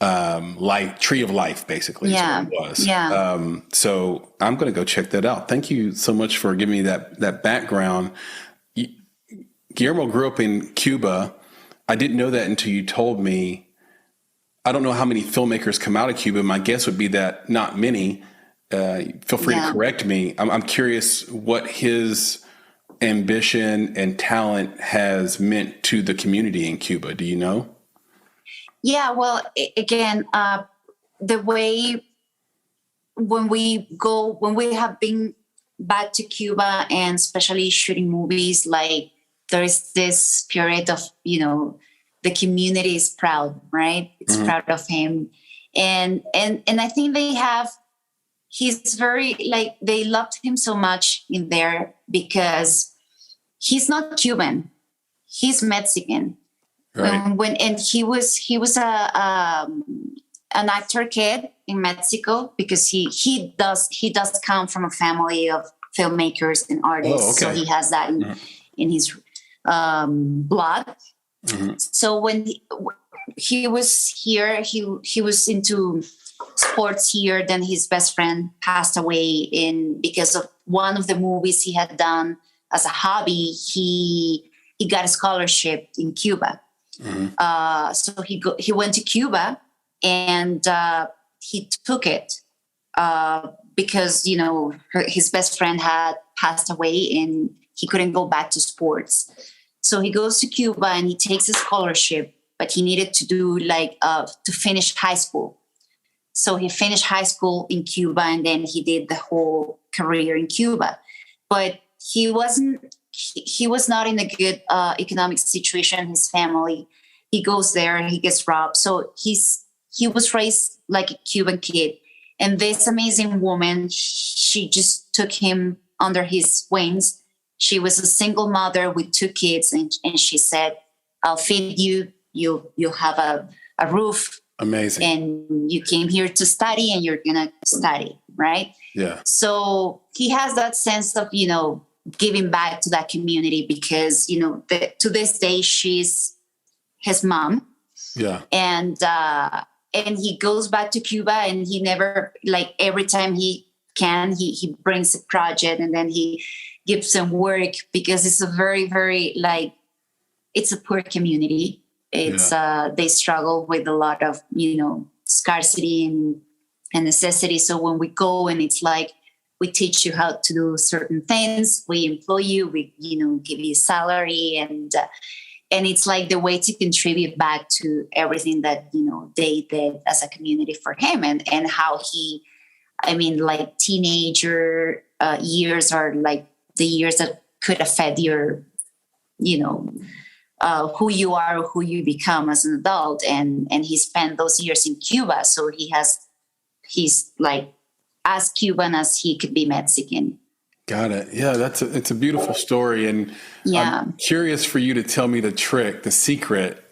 life, tree of life, basically. Yeah, is what it was. Yeah. So I'm going to go check that out. Thank you so much for giving me that background. Guillermo grew up in Cuba. I didn't know that until you told me. I don't know how many filmmakers come out of Cuba. My guess would be that not many. Feel free to correct me. I'm curious what his ambition and talent has meant to the community in Cuba. Do you know? Yeah, well, again, the way when we have been back to Cuba, and especially shooting movies, like there is this spirit of, the community is proud, right? It's proud of him. And I think he's very, like, they loved him so much in there because he's not Cuban, he's Mexican. Right. And he was an actor kid in Mexico, because he does come from a family of filmmakers and artists. So he has that in his blood. So when he was here, he was into sports here. Then his best friend passed away because of one of the movies he had done as a hobby. He got a scholarship in Cuba. So he went to Cuba, and he took it because his best friend had passed away and he couldn't go back to sports. So he goes to Cuba and he takes a scholarship, but he needed to do to finish high school. So he finished high school in Cuba, and then he did the whole career in Cuba. But he was not in a good economic situation. His family, he goes there and he gets robbed. So he was raised like a Cuban kid. And this amazing woman, she just took him under his wings. She was a single mother with 2 kids. And she said, I'll feed you. You'll have a roof. Amazing. And you came here to study, and you're going to study, right? Yeah. So he has that sense of, giving back to that community, because, to this day, she's his mom. Yeah. And he goes back to Cuba, and he never, every time he can, he brings a project, and then he gives them work, because it's a very, very, it's a poor community. It's they struggle with a lot of, scarcity and necessity. So when we go, and it's we teach you how to do certain things, we employ you, we, give you salary, and it's the way to contribute back to everything that, they did as a community for him, and how he I mean, like teenager years are like the years that could affect your, you know, who you are or who you become as an adult. And he spent those years in Cuba. So he's like as Cuban as he could be Mexican. Got it. Yeah, it's a beautiful story. And Yeah. I'm curious for you to tell me the trick, the secret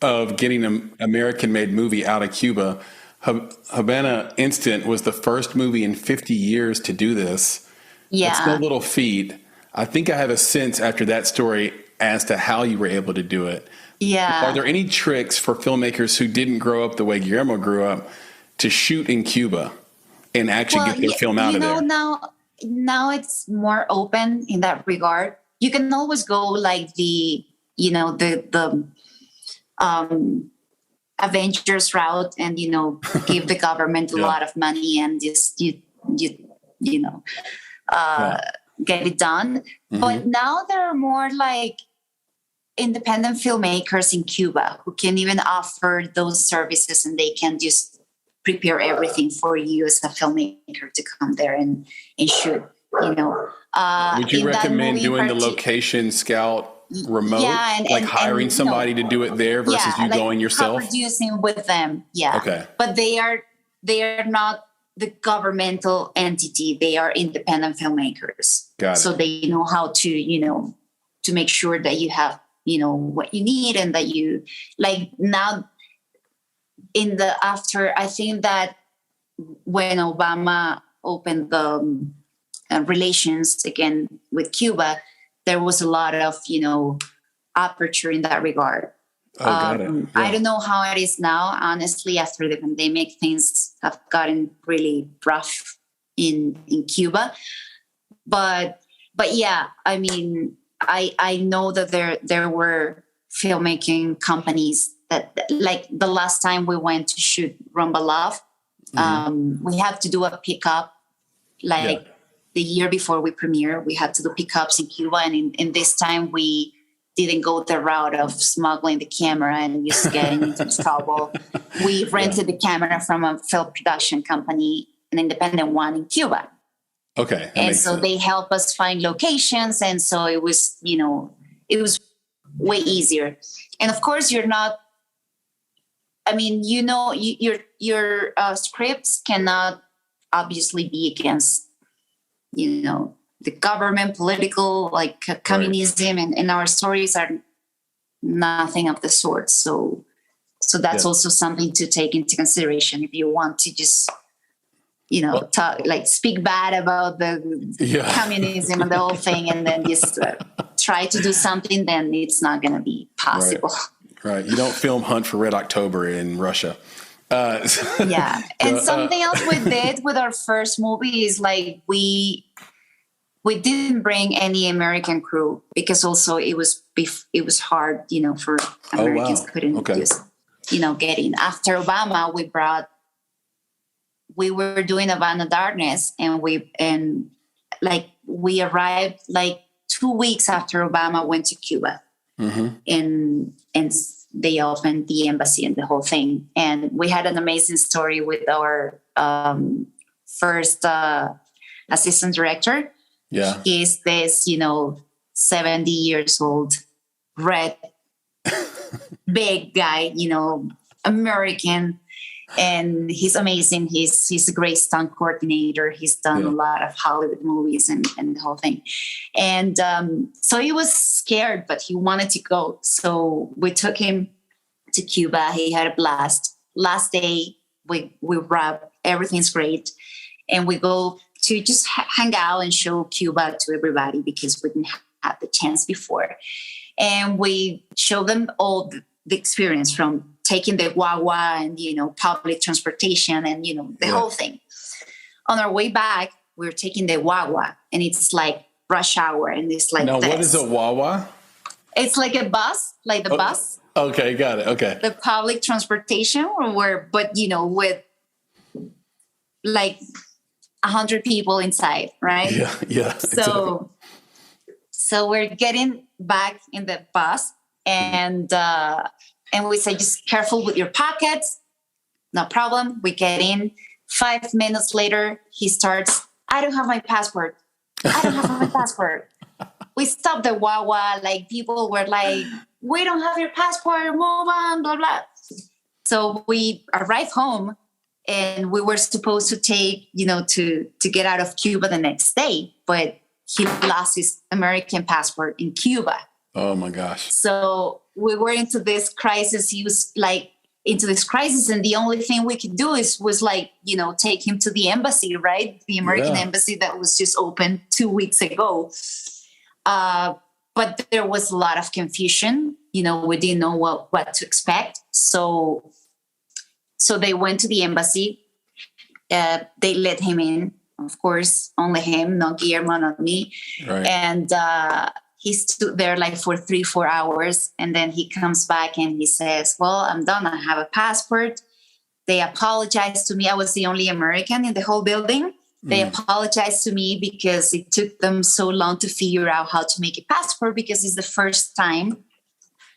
of getting an American-made movie out of Cuba. Havana Instant was the first movie in 50 years to do this. Yeah. It's no little feat. I think I have a sense after that story as to how you were able to do it. Yeah. Are there any tricks for filmmakers who didn't grow up the way Guillermo grew up to shoot in Cuba and actually get their film out of there? Now it's more open in that regard. You can always go like the Avengers route and, give the government a lot of money and just, get it done. Mm-hmm. But now there are more like independent filmmakers in Cuba who can even offer those services, and they can just prepare everything for you as a filmmaker to come there and shoot. Would you recommend doing the location scout remote, hiring somebody to do it there versus you going yourself? Producing with them, Okay. But they are not the governmental entity. They are independent filmmakers. Got it. So they know how to to make sure that you have what you need, and that you now I think that when Obama opened the relations again with Cuba, there was a lot of aperture in that regard. Got it. Yeah. I don't know how it is now. Honestly, after the pandemic, things have gotten really rough in Cuba. But yeah, I mean, I know that there were filmmaking companies that, like the last time we went to shoot Rumba Love, we had to do a pickup, the year before we premiere. We had to do pickups in Cuba, and in this time we didn't go the route of smuggling the camera and just getting into trouble. We rented the camera from a film production company, an independent one in Cuba. Okay. And so they help us find locations. And so it was, it was way easier. And of course you're not, I mean, your scripts cannot obviously be against, the government, political, communism, and our stories are nothing of the sort. So that's also something to take into consideration if you want to just, talk, speak bad about the communism and the whole thing, and then just try to do something, then it's not going to be possible. Right. You don't film Hunt for Red October in Russia. Yeah. And something else we did with our first movie is we didn't bring any American crew, because also it was hard, for Americans couldn't just, get in. After Obama, we were doing Havana Darkness, and we arrived 2 weeks after Obama went to Cuba, and they opened the embassy and the whole thing. And we had an amazing story with our first assistant director. Yeah. He's this, 70 years old, red, big guy, American. And he's amazing. He's a great stunt coordinator. He's done a lot of Hollywood movies and the whole thing. And so he was scared, but he wanted to go. So we took him to Cuba. He had a blast. Last day, we wrap. Everything's great. And we go to just hang out and show Cuba to everybody, because we didn't have the chance before. And we show them all the experience, from taking the guagua and, public transportation and, the whole thing. On our way back, we're taking the guagua, and it's like rush hour, and it's like Now, this. What is a guagua? It's like a bus, like the bus. Okay, got it. Okay. The public transportation, with 100 people inside, right? Yeah. So we're getting back in the bus, and we say, just careful with your pockets. No problem. We get in. 5 minutes later, he starts, I don't have my passport. I don't have my passport. We stopped the Wawa. Like, people were like, we don't have your passport, move on, blah, blah. So we arrived home, and we were supposed to take, to get out of Cuba the next day, but he lost his American passport in Cuba. Oh my gosh. So we were into this crisis. He was like into this crisis. And the only thing we could do was like, take him to the embassy, right? The American embassy that was just opened 2 weeks ago. But there was a lot of confusion. We didn't know what to expect. So they went to the embassy. They let him in, of course, only him, not Guillermo, not me. Right. And he stood there like for 3-4 hours. And then he comes back and he says, well, I'm done. I have a passport. They apologized to me. I was the only American in the whole building. They apologized to me because it took them so long to figure out how to make a passport, because it's the first time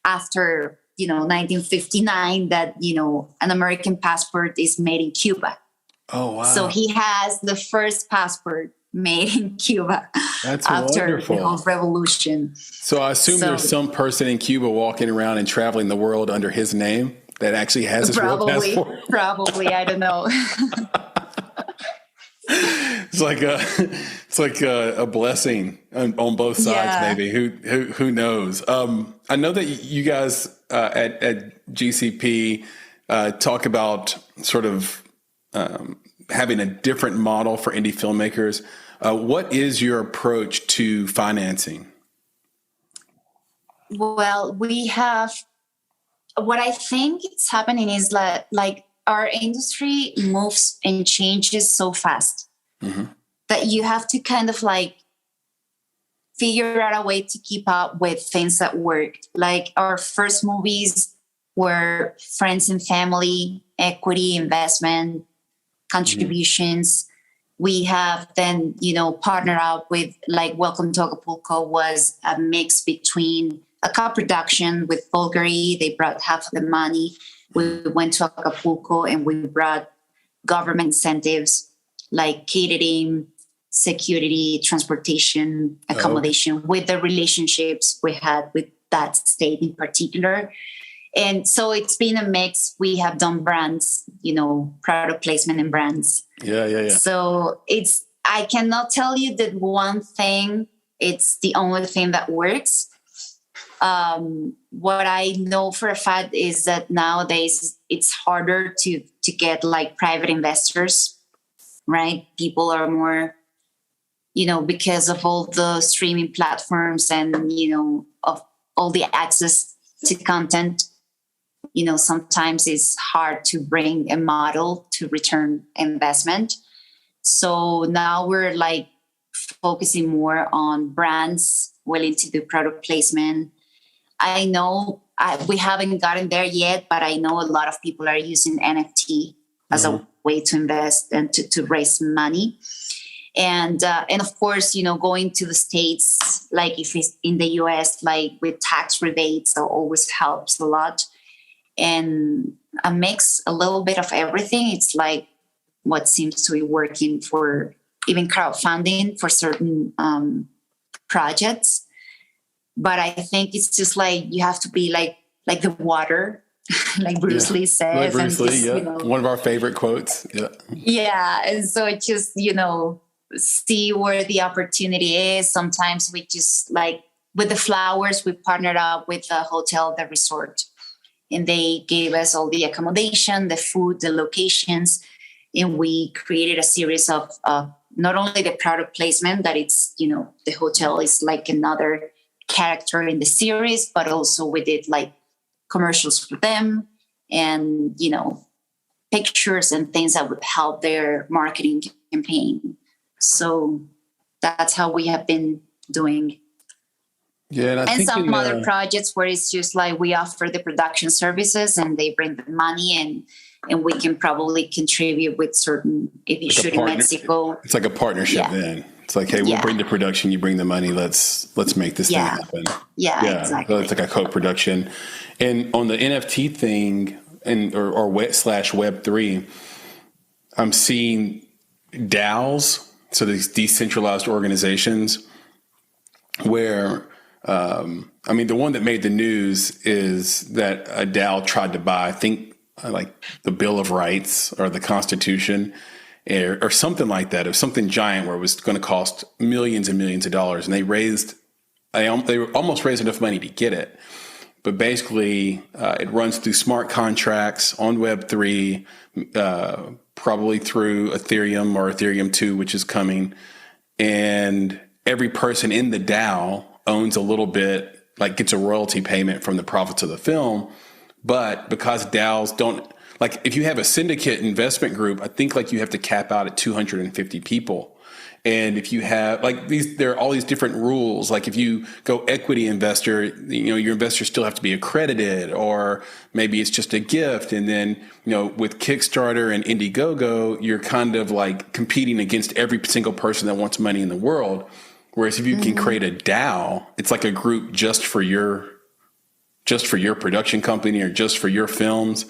after, 1959 that, an American passport is made in Cuba. Oh, wow. So he has the first passport made in Cuba. That's after wonderful. The whole revolution. So I assume there's some person in Cuba walking around and traveling the world under his name that actually has his real passport. Probably, I don't know. It's like a blessing on both sides, maybe. Who knows? I know that you guys at GCP talk about sort of having a different model for indie filmmakers. What is your approach to financing? Well, we have, what I think is happening is that like our industry moves and changes so fast that you have to kind of like figure out a way to keep up with things that work. Like our first movies were friends and family, equity, investment, contributions. We have then, partnered up with like Welcome to Acapulco was a mix between a co-production with Bulgari. They brought half of the money. We went to Acapulco and we brought government incentives like catering, security, transportation, accommodation with the relationships we had with that state in particular. And so it's been a mix. We have done brands, product placement and brands. Yeah. So I cannot tell you that one thing, it's the only thing that works. What I know for a fact is that nowadays it's harder to get like private investors, right? People are more, because of all the streaming platforms and, of all the access to content, sometimes it's hard to bring a model to return investment. So now we're like focusing more on brands willing to do product placement. I know we haven't gotten there yet, but I know a lot of people are using NFT as a way to invest and to raise money. And of course, going to the States, like if it's in the US, like with tax rebates, always helps a lot. And a little bit of everything. It's like what seems to be working for even crowdfunding for certain projects. But I think it's just like you have to be like the water, like Bruce Lee says. Like Bruce Lee, one of our favorite quotes. Yeah. And so it just, see where the opportunity is. Sometimes we just like with the flowers, we partnered up with the hotel, the resort. And they gave us all the accommodation, the food, the locations. And we created a series of not only the product placement, that it's, the hotel is like another character in the series, but also we did like commercials for them and, pictures and things that would help their marketing campaign. So that's how we have been doing. Yeah, and some other projects where it's just like we offer the production services and they bring the money and we can probably contribute with certain, if you shoot in Mexico. It's like a partnership then. It's like, hey, we'll bring the production, you bring the money, let's make this thing happen. Yeah, exactly. So it's like a co-production. And on the NFT thing or Web/Web3, I'm seeing DAOs, so these decentralized organizations, where the one that made the news is that a DAO tried to buy, I think, like the Bill of Rights or the Constitution or something like that. It was something giant where it was going to cost millions and millions of dollars, and they almost raised enough money to get it. But basically, it runs through smart contracts on Web3, probably through Ethereum or Ethereum 2, which is coming. And every person in the DAO owns a little bit, like gets a royalty payment from the profits of the film. But because DAOs don't, like if you have a syndicate investment group, I think like you have to cap out at 250 people. And if you have like there are all these different rules. Like if you go equity investor, your investors still have to be accredited, or maybe it's just a gift. And then, with Kickstarter and Indiegogo, you're kind of like competing against every single person that wants money in the world. Whereas if you can create a DAO, it's like a group just for your production company or just for your films.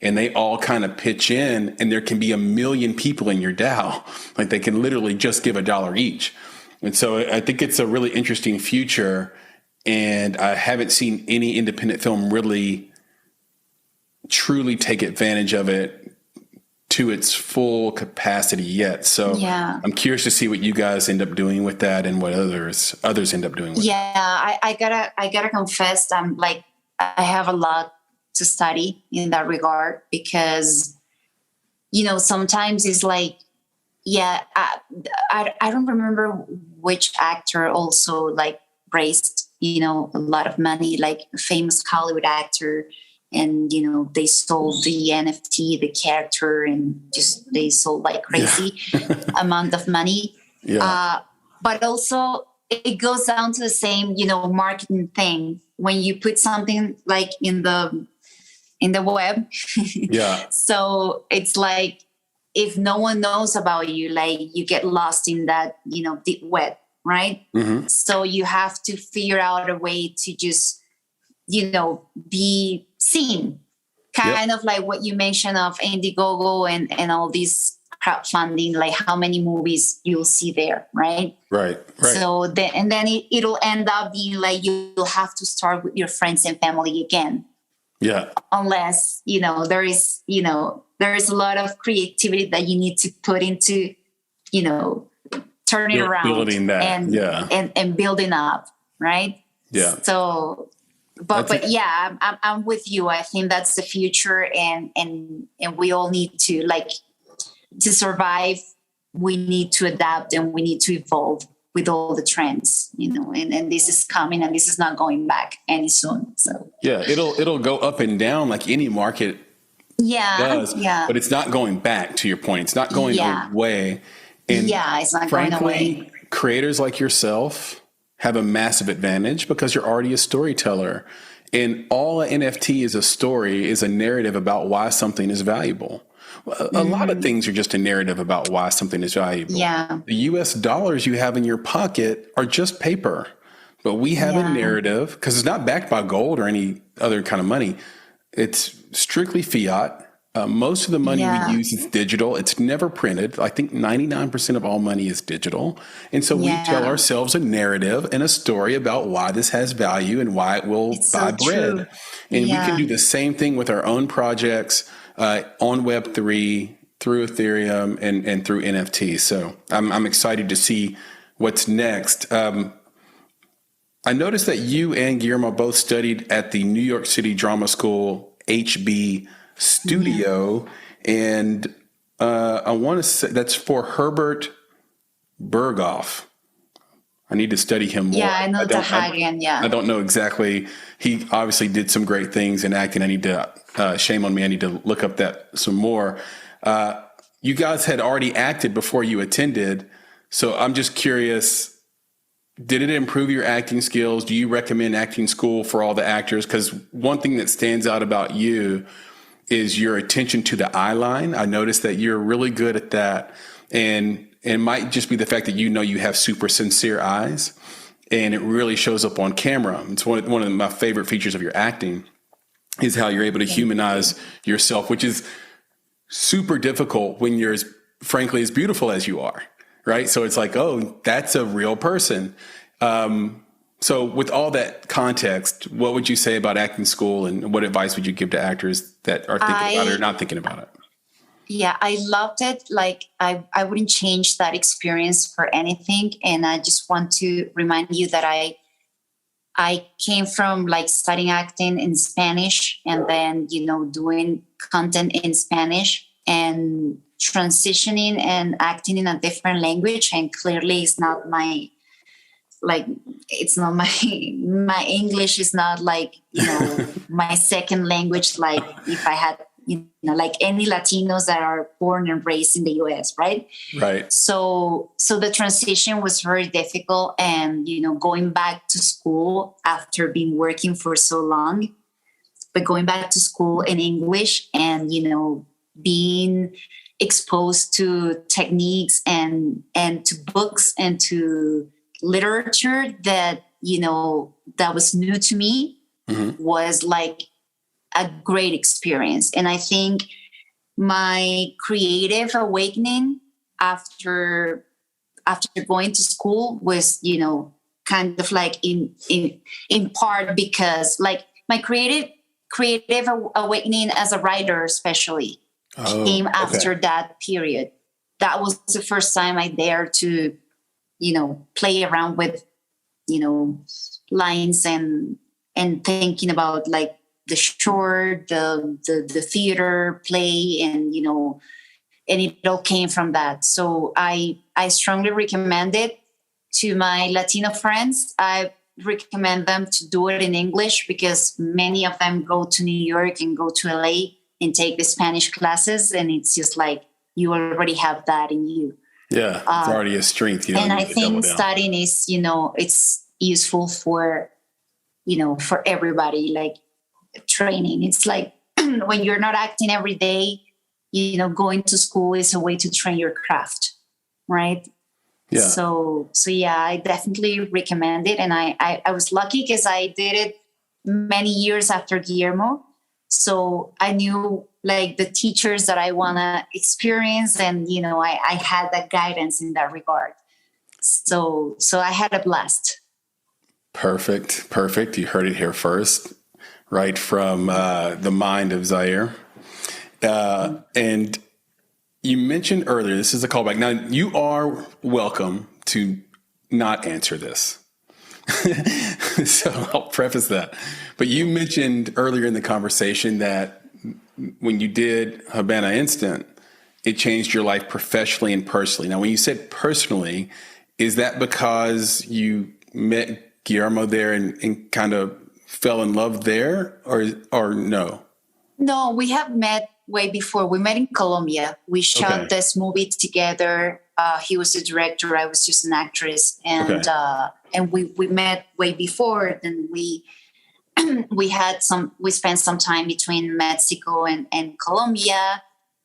And they all kind of pitch in, and there can be 1 million people in your DAO. Like they can literally just give $1 each. And so I think it's a really interesting future. And I haven't seen any independent film really truly take advantage of it to its full capacity yet. So I'm curious to see what you guys end up doing with that and what others end up doing with it. I gotta confess, I have a lot to study in that regard, because sometimes it's like I don't remember which actor also like raised a lot of money, like a famous Hollywood actor, and they sold the NFT, the character, and just they sold like crazy amount of money. But also it goes down to the same marketing thing. When you put something like in the web. So it's like, if no one knows about you, like you get lost in that, deep web, right? So you have to figure out a way to just, be seen. Kind of like what you mentioned of Indiegogo and all these crowdfunding, like how many movies you'll see there, right? Right. So then it'll end up being like you'll have to start with your friends and family again. Yeah. Unless, there is a lot of creativity that you need to put into, turning it around. Building that. And building up. Right. Yeah. So, but I'm with you. I think that's the future, and we all need to to survive. We need to adapt and we need to evolve with all the trends, and this is coming, and this is not going back any soon. So it'll go up and down like any market does, but it's not going back. To your point, it's not going away. And it's not going away. Creators like yourself have a massive advantage because you're already a storyteller, and all an NFT is a narrative about why something is valuable. A lot of things are just a narrative about why something is valuable. The US dollars you have in your pocket are just paper, but we have a narrative because it's not backed by gold or any other kind of money. It's strictly fiat. Most of the money we use is digital. It's never printed. I think 99% of all money is digital. And so we tell ourselves a narrative and a story about why this has value and why it will buy bread. And we can do the same thing with our own projects on Web3, through Ethereum, and through NFTs. So I'm excited to see what's next. I noticed that you and Guillermo both studied at the New York City Drama School HB Studio, and I want to say that's for Herbert Berghoff. I need to study him more. I know the Hagen. I don't know exactly. He obviously did some great things in acting. I need to, shame on me, I need to look up that some more. You guys had already acted before you attended. So I'm just curious, did it improve your acting skills? Do you recommend acting school for all the actors? Because one thing that stands out about you is your attention to the eye line. I noticed that you're really good at that. And it might just be the fact that you have super sincere eyes, and it really shows up on camera. It's one of my favorite features of your acting is how you're able to humanize yourself, which is super difficult when you're frankly as beautiful as you are, right? So it's like, oh, that's a real person. So with all that context, what would you say about acting school, and what advice would you give to actors that are thinking about it or not thinking about it? Yeah, I loved it. Like I wouldn't change that experience for anything. And I just want to remind you that I came from like studying acting in Spanish and then, doing content in Spanish and transitioning and acting in a different language. And clearly it's not my English is not like, my second language. Like if I had, like any Latinos that are born and raised in the US, right? Right. So the transition was very difficult, and, going back to school after being working for so long, but going back to school in English and, being exposed to techniques and to books and to literature that, that was new to me, was like a great experience. And I think my creative awakening after going to school was, kind of like in part because like my creative awakening as a writer especially came after that period. That was the first time I dared to, play around with, lines and thinking about like the short, the theater play, and, and it all came from that. So I strongly recommend it to my Latino friends. I recommend them to do it in English because many of them go to New York and go to LA and take the Spanish classes. And it's just like, you already have that in you. Yeah, it's already a strength. And I think studying is, it's useful for, for everybody, like training. It's like when you're not acting every day, going to school is a way to train your craft, right? Yeah. So yeah, I definitely recommend it. And I was lucky because I did it many years after Guillermo. So I knew like the teachers that I want to experience, and, I had that guidance in that regard. So I had a blast. Perfect. You heard it here first, right from the mind of Zair. And you mentioned earlier, this is a callback. Now, you are welcome to not answer this. So I'll preface that. But you mentioned earlier in the conversation that when you did Havana Instant, it changed your life professionally and personally. Now, when you said personally, is that because you met Guillermo there and kind of fell in love there, or no? No, we have met way before. We met in Colombia. We shot this movie together. He was the director. I was just an actress. And and we met way before. Then we spent some time between Mexico and Colombia.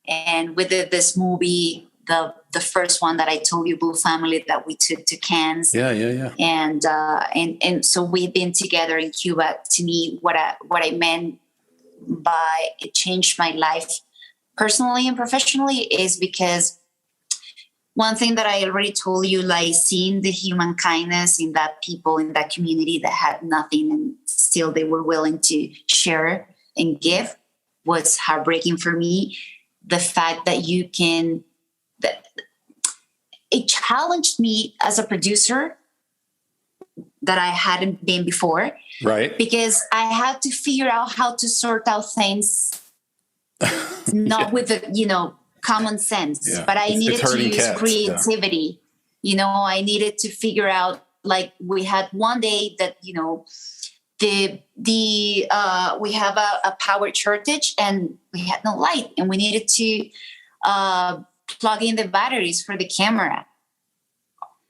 And we did this movie, the first one that I told you, Blue Family, that we took to Cannes. Yeah. And so we've been together in Cuba. To me, what I meant by it changed my life personally and professionally is because one thing that I already told you, like seeing the human kindness in that people in that community that had nothing and still they were willing to share and give, was heartbreaking for me. The fact that it challenged me as a producer that I hadn't been before. Right. Because I had to figure out how to sort out things, not with the, common sense, but I needed to use creativity. Yeah. I needed to figure out, like, we had one day that, we have a power shortage and we had no light, and we needed to plug in the batteries for the camera.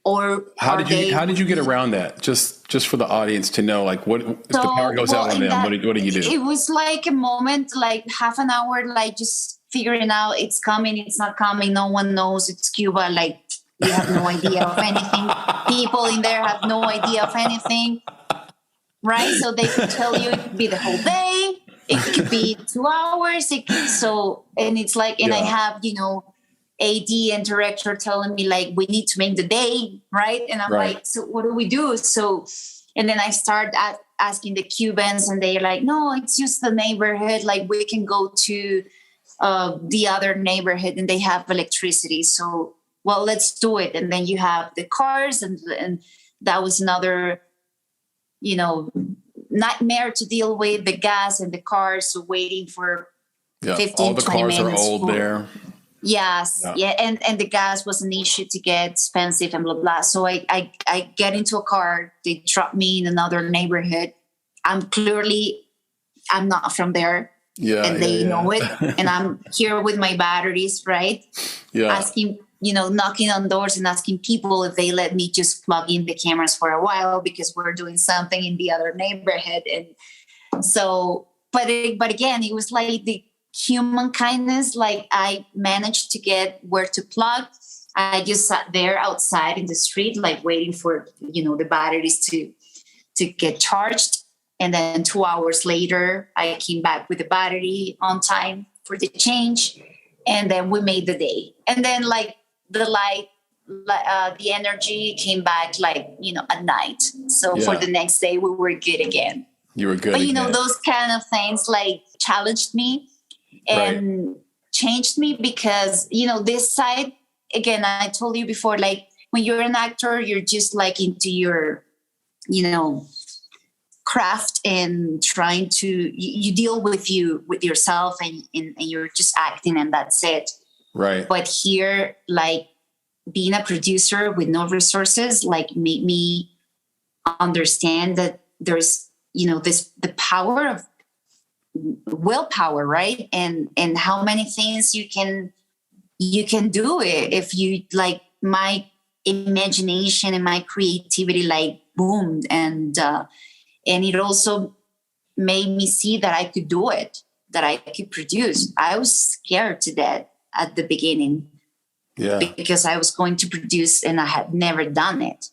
Or how did you get around that? Just for the audience to know, like, what if the power goes out on them? What do you do? It was like a moment, like half an hour, like just figuring out it's coming, it's not coming. No one knows. It's Cuba. Like, you have no idea of anything. People in there have no idea of anything, right? So they could tell you it could be the whole day. It could be 2 hours. And it's like, and I have, AD and director telling me like, we need to make the day, right? And I'm like, so what do we do? So, and then I start asking the Cubans, and they're like, no, it's just the neighborhood. Like, we can go to the other neighborhood and they have electricity. So, well, let's do it. And then you have the cars, and that was another, nightmare to deal with, the gas and the cars. So waiting for 15, all the 20 cars minutes are old there. Yes. Yeah. And the gas was an issue to get, expensive and blah, blah. So I get into a car. They drop me in another neighborhood. I'm not from there. Yeah. And they know it. And I'm here with my batteries, right? Yeah. Asking, knocking on doors and asking people if they let me just plug in the cameras for a while because we're doing something in the other neighborhood. And so, but again, it was like the human kindness. Like, I managed to get where to plug. I just sat there outside in the street, like waiting for, the batteries to get charged. And then 2 hours later, I came back with the battery on time for the change. And then we made the day. And then like the light, the energy came back like, at night. So for the next day, we were good again. You were good. But, again. those kind of things like challenged me and changed me because, this side, again, I told you before, like when you're an actor, you're just like into your, craft and trying to, you deal with yourself and you're just acting and that's it. Right. But here, like being a producer with no resources, like made me understand that there's, the power of willpower, right? And how many things you can do it if you like. My imagination and my creativity like boomed, and it also made me see that I could do it, that I could produce. I was scared to death at the beginning, because I was going to produce and I had never done it.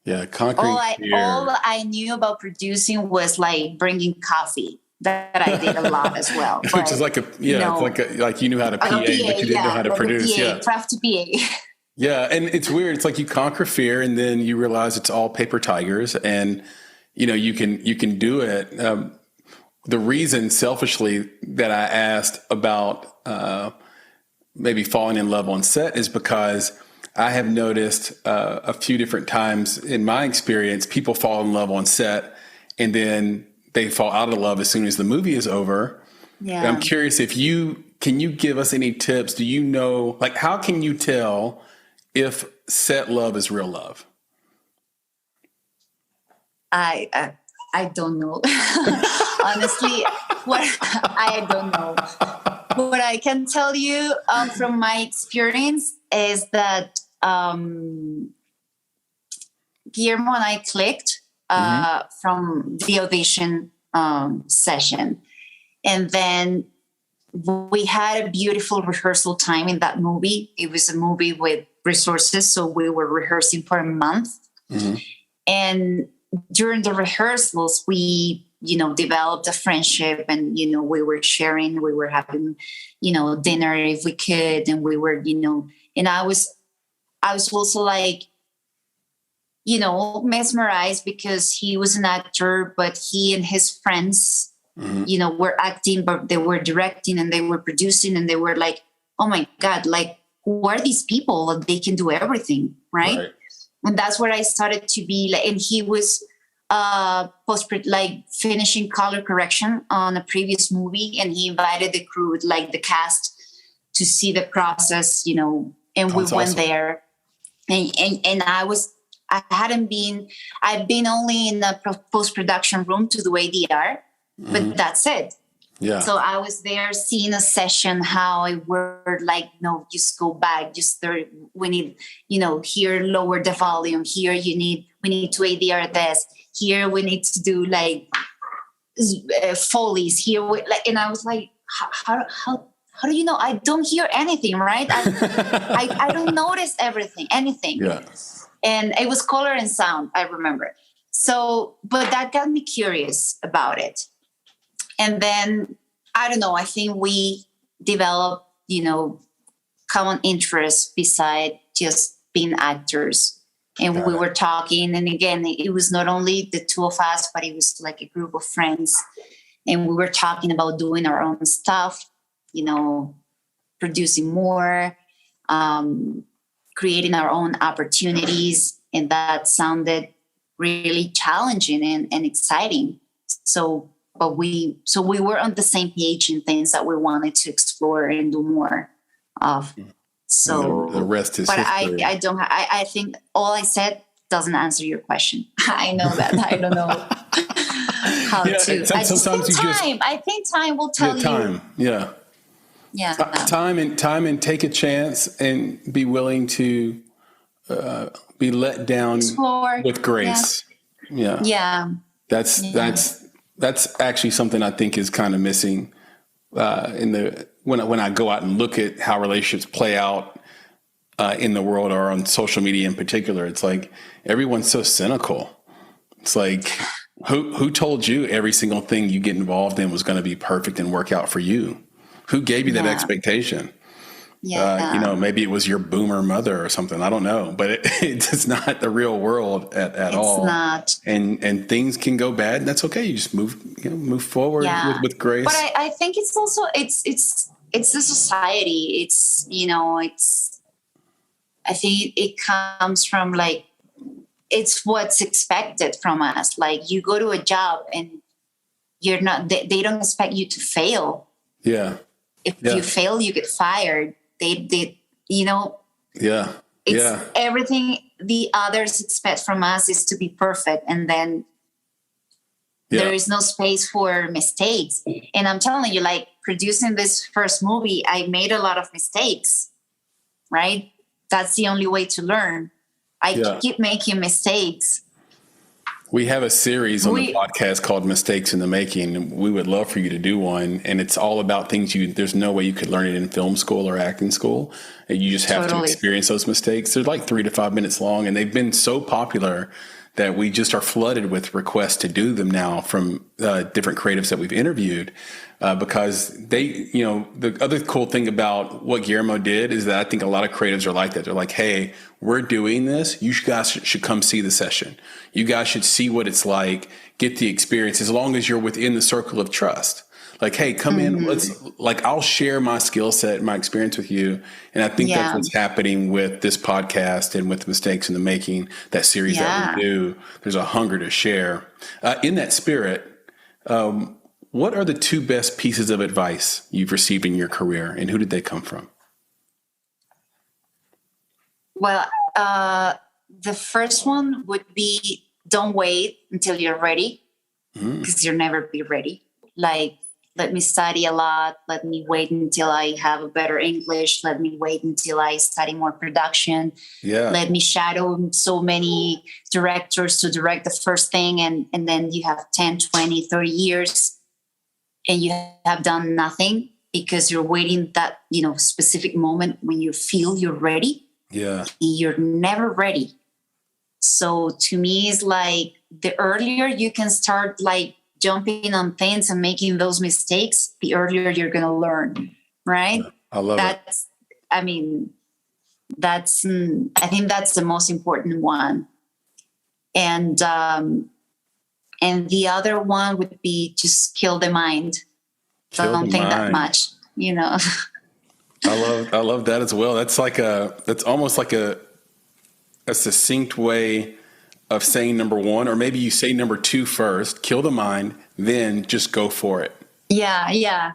Yeah, conquering fear. All I knew about producing was like bringing coffee. That I did a lot as well. Which but, is like it's like you knew how to PA, but you didn't know how to like produce. PA, craft to PA. Yeah, and it's weird. It's like you conquer fear, and then you realize it's all paper tigers, and you can do it. The reason, selfishly, that I asked about maybe falling in love on set is because I have noticed a few different times in my experience, people fall in love on set, and then they fall out of love as soon as the movie is over. Yeah. I'm curious if can you give us any tips? Do you know, like, how can you tell if set love is real love? I don't know. Honestly, I don't know. What I can tell you from my experience is that Guillermo and I clicked from the audition session. And then we had a beautiful rehearsal time in that movie. It was a movie with resources, so we were rehearsing for a month. Mm-hmm. And during the rehearsals, we, developed a friendship, and, we were sharing, we were having, dinner if we could. And we were, and I was also like, mesmerized because he was an actor, but he and his friends, were acting, but they were directing and they were producing, and they were like, oh my God, like, who are these people? They can do everything. Right. And that's where I started to be like, and he was finishing color correction on a previous movie, and he invited the crew, like the cast, to see the process, and that's we went awesome. There. And I've been only in the post-production room to do ADR, but that's it. Yeah. So I was there seeing a session, how it worked, like, no, just go back, we need, here, lower the volume, here we need to ADR this, here we need to do like Foley's, here, and I was like, how do you know? I don't hear anything, right? I don't notice anything. Yeah. And it was color and sound, I remember. So, but that got me curious about it. And then, I don't know, I think we developed, common interests beside just being actors. And we were talking. And again, it was not only the two of us, but it was like a group of friends. And we were talking about doing our own stuff, producing more, creating our own opportunities. And that sounded really challenging and exciting. So we were on the same page in things that we wanted to explore and do more of. So the rest is but history. I think all I said doesn't answer your question. I know that. I don't know how to. I think time will tell you. Time. Yeah. Yeah. Time and take a chance and be willing to be let down Explore. With grace. Yeah. Yeah. That's actually something I think is kind of missing when I go out and look at how relationships play out in the world or on social media in particular. It's like everyone's so cynical. It's like who told you every single thing you get involved in was going to be perfect and work out for you? Who gave you that expectation? Yeah. Maybe it was your boomer mother or something. I don't know, but it's not the real world at all. It's not. And things can go bad. And that's okay. You just move forward with grace. But I think it's also, it's the society. I think it comes from it's what's expected from us. Like you go to a job and you're not, they don't expect you to fail. Yeah. If you fail, you get fired. Everything the others expect from us is to be perfect. And then there is no space for mistakes. And I'm telling you, producing this first movie, I made a lot of mistakes, right? That's the only way to learn. I keep making mistakes. We have a series on the podcast called Mistakes in the Making, and we would love for you to do one. And it's all about things there's no way you could learn it in film school or acting school. You just have to experience those mistakes. They're 3 to 5 minutes long, and they've been so popular that we just are flooded with requests to do them now from different creatives that we've interviewed. Because the other cool thing about what Guillermo did is that I think a lot of creatives are like that. They're like, hey, we're doing this. You guys should come see the session. You guys should see what it's like, get the experience, as long as you're within the circle of trust. Like, hey, come in. I'll share my skill set, my experience with you. And I think that's what's happening with this podcast and with Mistakes in the Making, that series that we do. There's a hunger to share. In that spirit, what are the 2 best pieces of advice you've received in your career, and who did they come from? Well, the first one would be, don't wait until you're ready, because you'll never be ready. Let me study a lot. Let me wait until I have a better English. Let me wait until I study more production. Yeah. Let me shadow so many directors to direct the first thing. And then you have 10, 20, 30 years and you have done nothing because you're waiting that, specific moment when you feel you're ready. Yeah. You're never ready. So to me, it's the earlier you can start jumping on things and making those mistakes, the earlier you're going to learn, right? I love it. I think that's the most important one. And the other one would be just kill the mind. Don't think that much, I love that as well. That's that's almost like a succinct way of saying number 1, or maybe you say number 2 first, kill the mind, then just go for it. Yeah.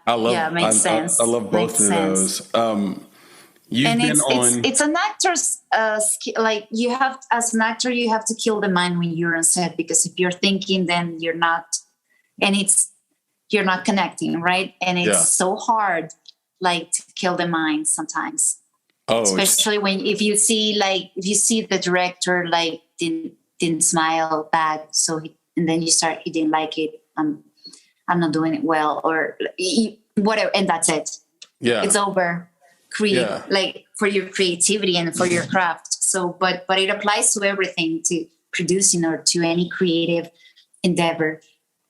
Makes sense. I love both of those. It's an actor's you have, as an actor, you have to kill the mind when you're on set, because if you're thinking, then you're not connecting, right? And it's so hard, to kill the mind sometimes. Oh, especially if you see the director didn't smile back, and then he didn't like it. I'm not doing it well, or whatever, and that's it. Yeah, it's over. For your creativity and for your craft. So, but it applies to everything, to producing or to any creative endeavor.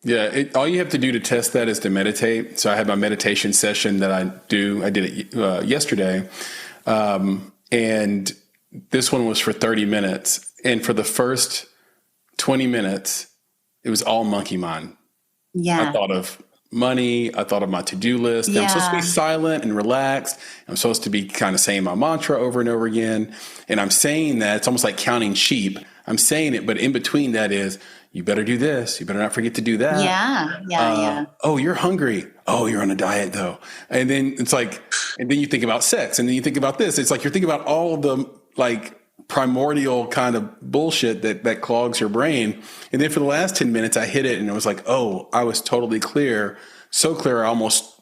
Yeah, all you have to do to test that is to meditate. So I had my meditation session that I do. I did it yesterday, and this one was for 30 minutes. And for the first 20 minutes, it was all monkey mind. Yeah. I thought of money. I thought of my to-do list. Yeah. I'm supposed to be silent and relaxed. I'm supposed to be kind of saying my mantra over and over again. And I'm saying that it's almost like counting sheep. I'm saying it, but in between that is, you better do this. You better not forget to do that. Yeah. Oh, you're hungry. Oh, you're on a diet though. And then it's like, and then you think about sex, and then you think about this. It's like you're thinking about all the like primordial kind of bullshit that clogs your brain. And then for the last 10 minutes, I hit it, and it was like, oh, I was totally clear. So clear, I almost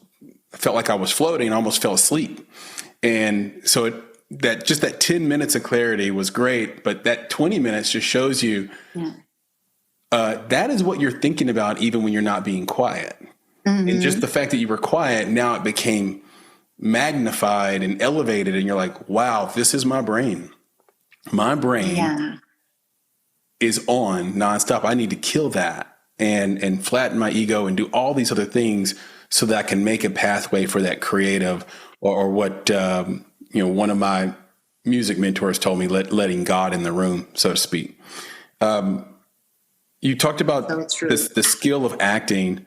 felt like I was floating. I almost fell asleep. And so that 10 minutes of clarity was great, but that 20 minutes just shows you that is what you're thinking about even when you're not being quiet. Mm-hmm. And just the fact that you were quiet, now it became magnified and elevated, and you're like, wow, this is my brain. My brain is on nonstop. I need to kill that and flatten my ego and do all these other things so that I can make a pathway for that creative or what, one of my music mentors told me, letting God in the room, so to speak. You talked about the skill of acting.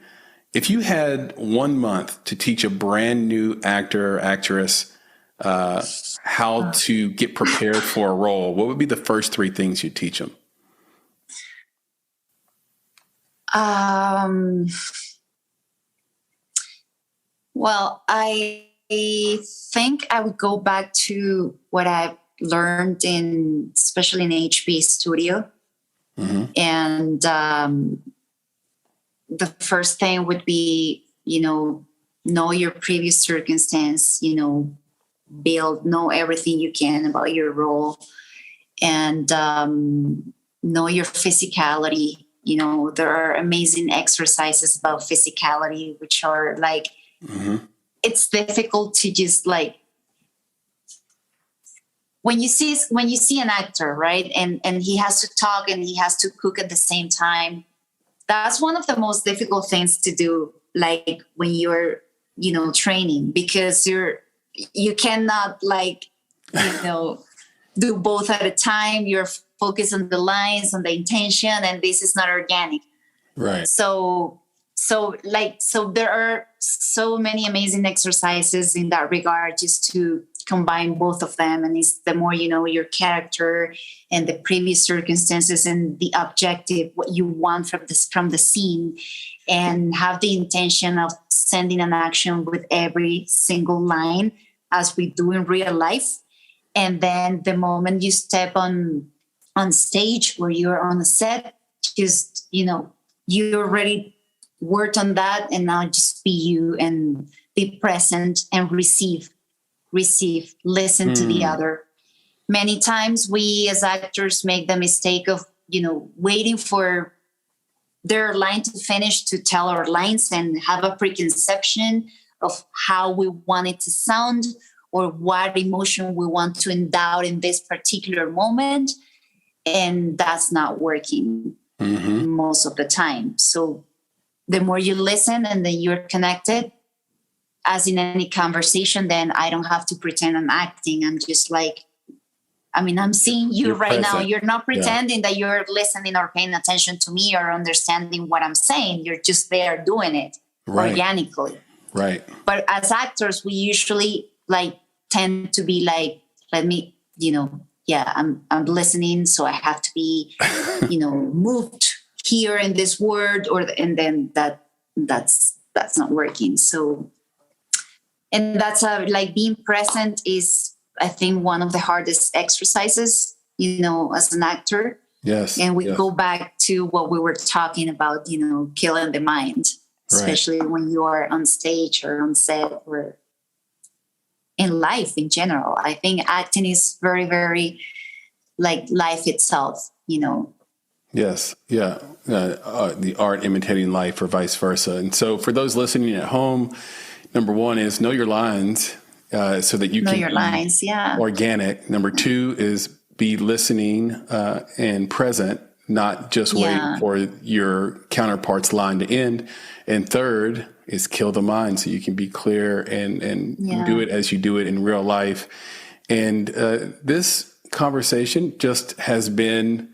If you had 1 month to teach a brand new actor or actress how to get prepared for a role, what would be the first 3 things you'd teach them? Well, I think I would go back to what I learned especially in HB studio. Mm-hmm. And the first thing would be, know your previous circumstance, know everything you can about your role, and know your physicality. There are amazing exercises about physicality, which are like, it's difficult to just like, when you see an actor, right, and he has to talk and he has to cook at the same time, that's one of the most difficult things to do, like when you're, training, because you cannot like, do both at a time. You're focused on the lines, on the intention, and this is not organic. Right. So there are so many amazing exercises in that regard, just to combine both of them. And it's the more you know your character and the previous circumstances and the objective, what you want from the scene, and have the intention of sending an action with every single line, as we do in real life. And then the moment you step on stage, where you're on a set, just you already worked on that, and now just be you and be present and receive, listen to the other. Many times we as actors make the mistake of, waiting for their line to finish to tell our lines, and have a preconception of how we want it to sound, or what emotion we want to endow in this particular moment. And that's not working most of the time. So the more you listen and then you're connected, as in any conversation, then I don't have to pretend I'm acting. I'm just like, I'm seeing you right present. Now. You're not pretending that you're listening or paying attention to me or understanding what I'm saying. You're just there doing it organically. Right. But as actors, we usually tend to be like, let me, I'm listening. So I have to be, moved here in this word, and then that's not working. So, and that's being present is, I think, one of the hardest exercises, as an actor. Yes. And we go back to what we were talking about, killing the mind, especially when you are on stage or on set or in life in general. I think acting is very, very like life itself, Yes. Yeah. The art imitating life, or vice versa. And so for those listening at home, number 1 is know your lines, so that you know can your lines. Yeah. Organic. Number 2 is be listening and present, not just wait for your counterpart's line to end. And third is kill the mind so you can be clear and do it as you do it in real life. And this conversation just has been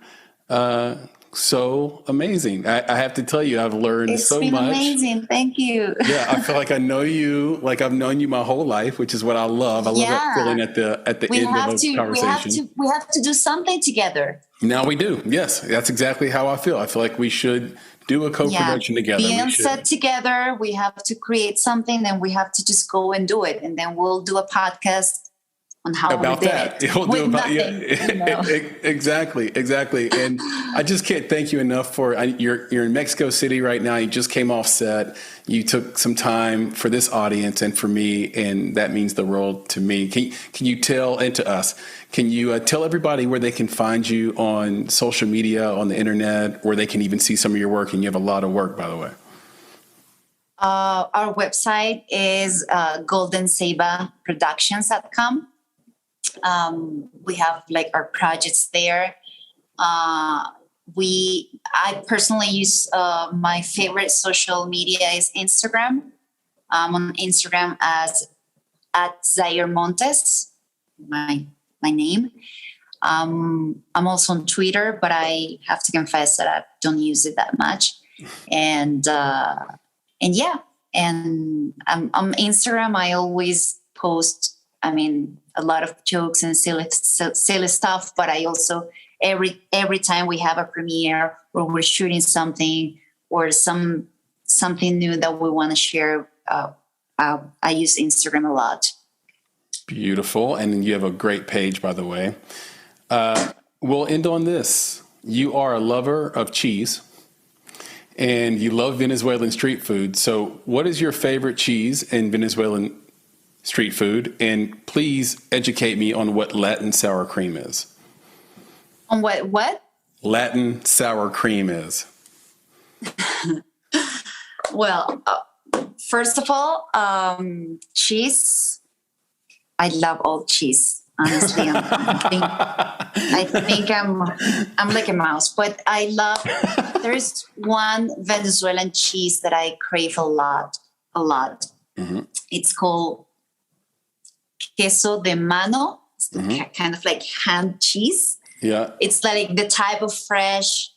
so amazing. I have to tell you, I've learned so much. It's been amazing. Thank you. Yeah, I feel like I know you, like I've known you my whole life, which is what I love. I love that feeling at the end of a conversation. We have to do something together. Now we do. Yes, that's exactly how I feel. I feel like we should do a co-production together. Be on set together. We have to create something, then we have to just go and do it. And then we'll do a podcast on how about we did that. it. We'll do about nothing, exactly. And I just can't thank you enough for you're in Mexico City right now. You just came off set. You took some time for this audience and for me, and that means the world to me. Can you tell, and to us, can you tell everybody where they can find you on social media, on the internet, where they can even see some of your work? And you have a lot of work, by the way. Our website is GoldenCeibaProductions.com. We have like our projects there. I personally use my favorite social media is Instagram. I'm on Instagram as @Zair Montes, my name. I'm also on Twitter, but I have to confess that I don't use it that much. And on Instagram, I always post, a lot of jokes and silly stuff, but I also, every time we have a premiere or we're shooting something or something new that we want to share, I use Instagram a lot. Beautiful. And you have a great page, by the way. We'll end on this. You are a lover of cheese and you love Venezuelan street food. So what is your favorite cheese in Venezuelan street food? And please educate me on what Latin sour cream is. On what? Latin sour cream is. Well, first of all, cheese. I love all cheese. Honestly, I think I'm like a mouse, but I love. There's one Venezuelan cheese that I crave a lot. Mm-hmm. It's called queso de mano. It's kind of like hand cheese. Yeah. It's like the type of fresh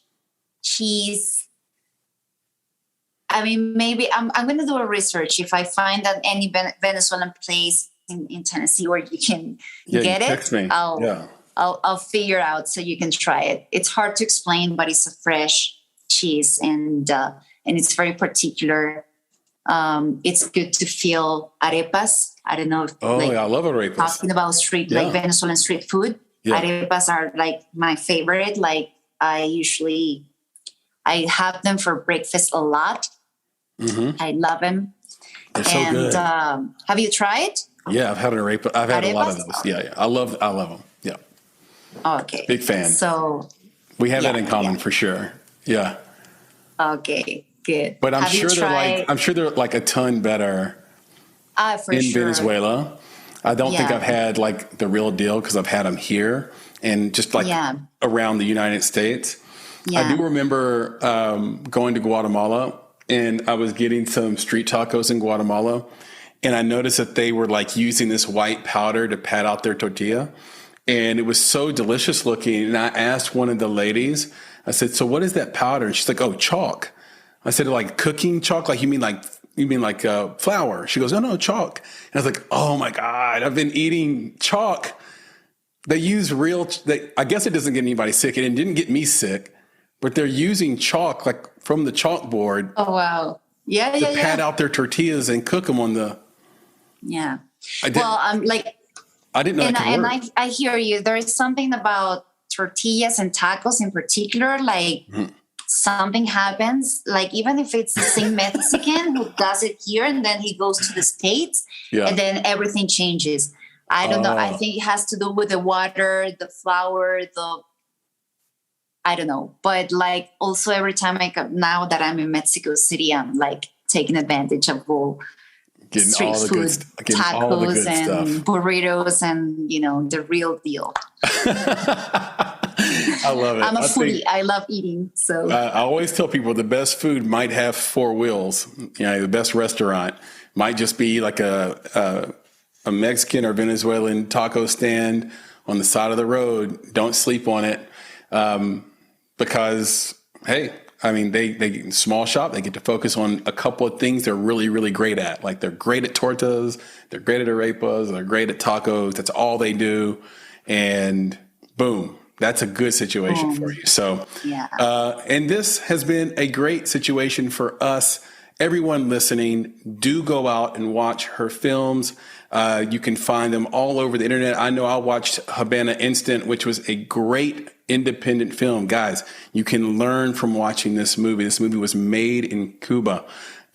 cheese. Maybe I'm going to do a research. If I find that any Venezuelan place in Tennessee where you can get it, I'll figure out so you can try it. It's hard to explain, but it's a fresh cheese and it's very particular. It's good to feel arepas. I don't know if I love arepas. Talking about like Venezuelan street food. Yeah. Arepas are like my favorite. Like I have them for breakfast a lot. Mm-hmm. I love them. They're so good. Have you tried? Yeah, I've had an arepa. I've had a lot of those. Yeah. I love them. Yeah. Okay. Big fan. So we have that in common for sure. Yeah. Okay. Good. But I'm sure they're like a ton better in Venezuela. I don't think I've had like the real deal because I've had them here and just like around the United States. Yeah. I do remember going to Guatemala and I was getting some street tacos in Guatemala and I noticed that they were like using this white powder to pat out their tortilla and it was so delicious looking. And I asked one of the ladies, I said, "So what is that powder?" And she's like, "Oh, chalk." I said, "Like cooking chalk? Like you mean like flour?" She goes, "No, chalk." And I was like, "Oh my God, I've been eating chalk." They use I guess it doesn't get anybody sick. It didn't get me sick, but they're using chalk like from the chalkboard. Oh, wow. Yeah. To pat out their tortillas and cook them on the. Yeah. I didn't know that could work. And I hear you. There is something about tortillas and tacos in particular, like something happens, like even if it's the same Mexican who does it here and then he goes to the States and then everything changes. I don't know. I think it has to do with the water, the flour, I don't know. But like also every time now that I'm in Mexico City, I'm like taking advantage of all getting street all the food, tacos and stuff. Burritos and, the real deal. I love it. I'm a foodie. I love eating. So I always tell people the best food might have four wheels. The best restaurant might just be like a Mexican or Venezuelan taco stand on the side of the road. Don't sleep on it. Because, hey, I mean, they small shop, they get to focus on a couple of things they're really, really great at. Like they're great at tortas, they're great at arepas, they're great at tacos. That's all they do. And boom, that's a good situation for you. So, and this has been a great situation for us. Everyone listening, do go out and watch her films. You can find them all over the internet. I know I watched Havana Instant, which was a great independent film. Guys, you can learn from watching this movie. This movie was made in Cuba,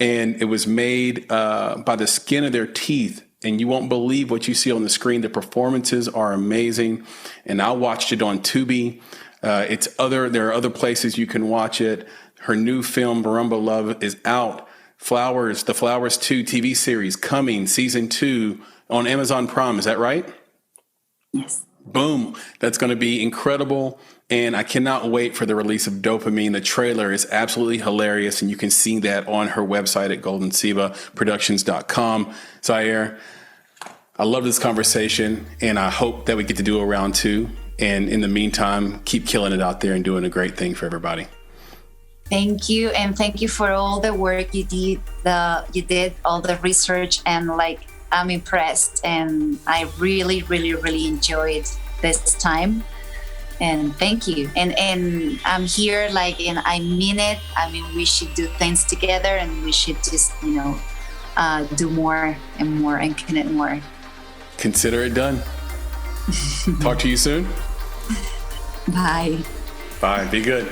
and it was made by the skin of their teeth. And you won't believe what you see on the screen. The performances are amazing. And I watched it on Tubi. There are other places you can watch it. Her new film, Rumba Love, is out. The Flowers 2 TV series coming, season 2 on Amazon Prime. Is that right? Yes. Boom. That's going to be incredible. And I cannot wait for the release of Dopamine. The trailer is absolutely hilarious. And you can see that on her website at GoldenCeibaProductions.com. Zair, I love this conversation. And I hope that we get to do a round 2. And in the meantime, keep killing it out there and doing a great thing for everybody. Thank you. And thank you for all the work you did, all the research, and I'm impressed, and I really, really, really enjoyed this time. And thank you. And I'm here, and I mean it. I mean, we should do things together, and we should just, do more and more and connect more. Consider it done. Talk to you soon. Bye. Bye. Be good.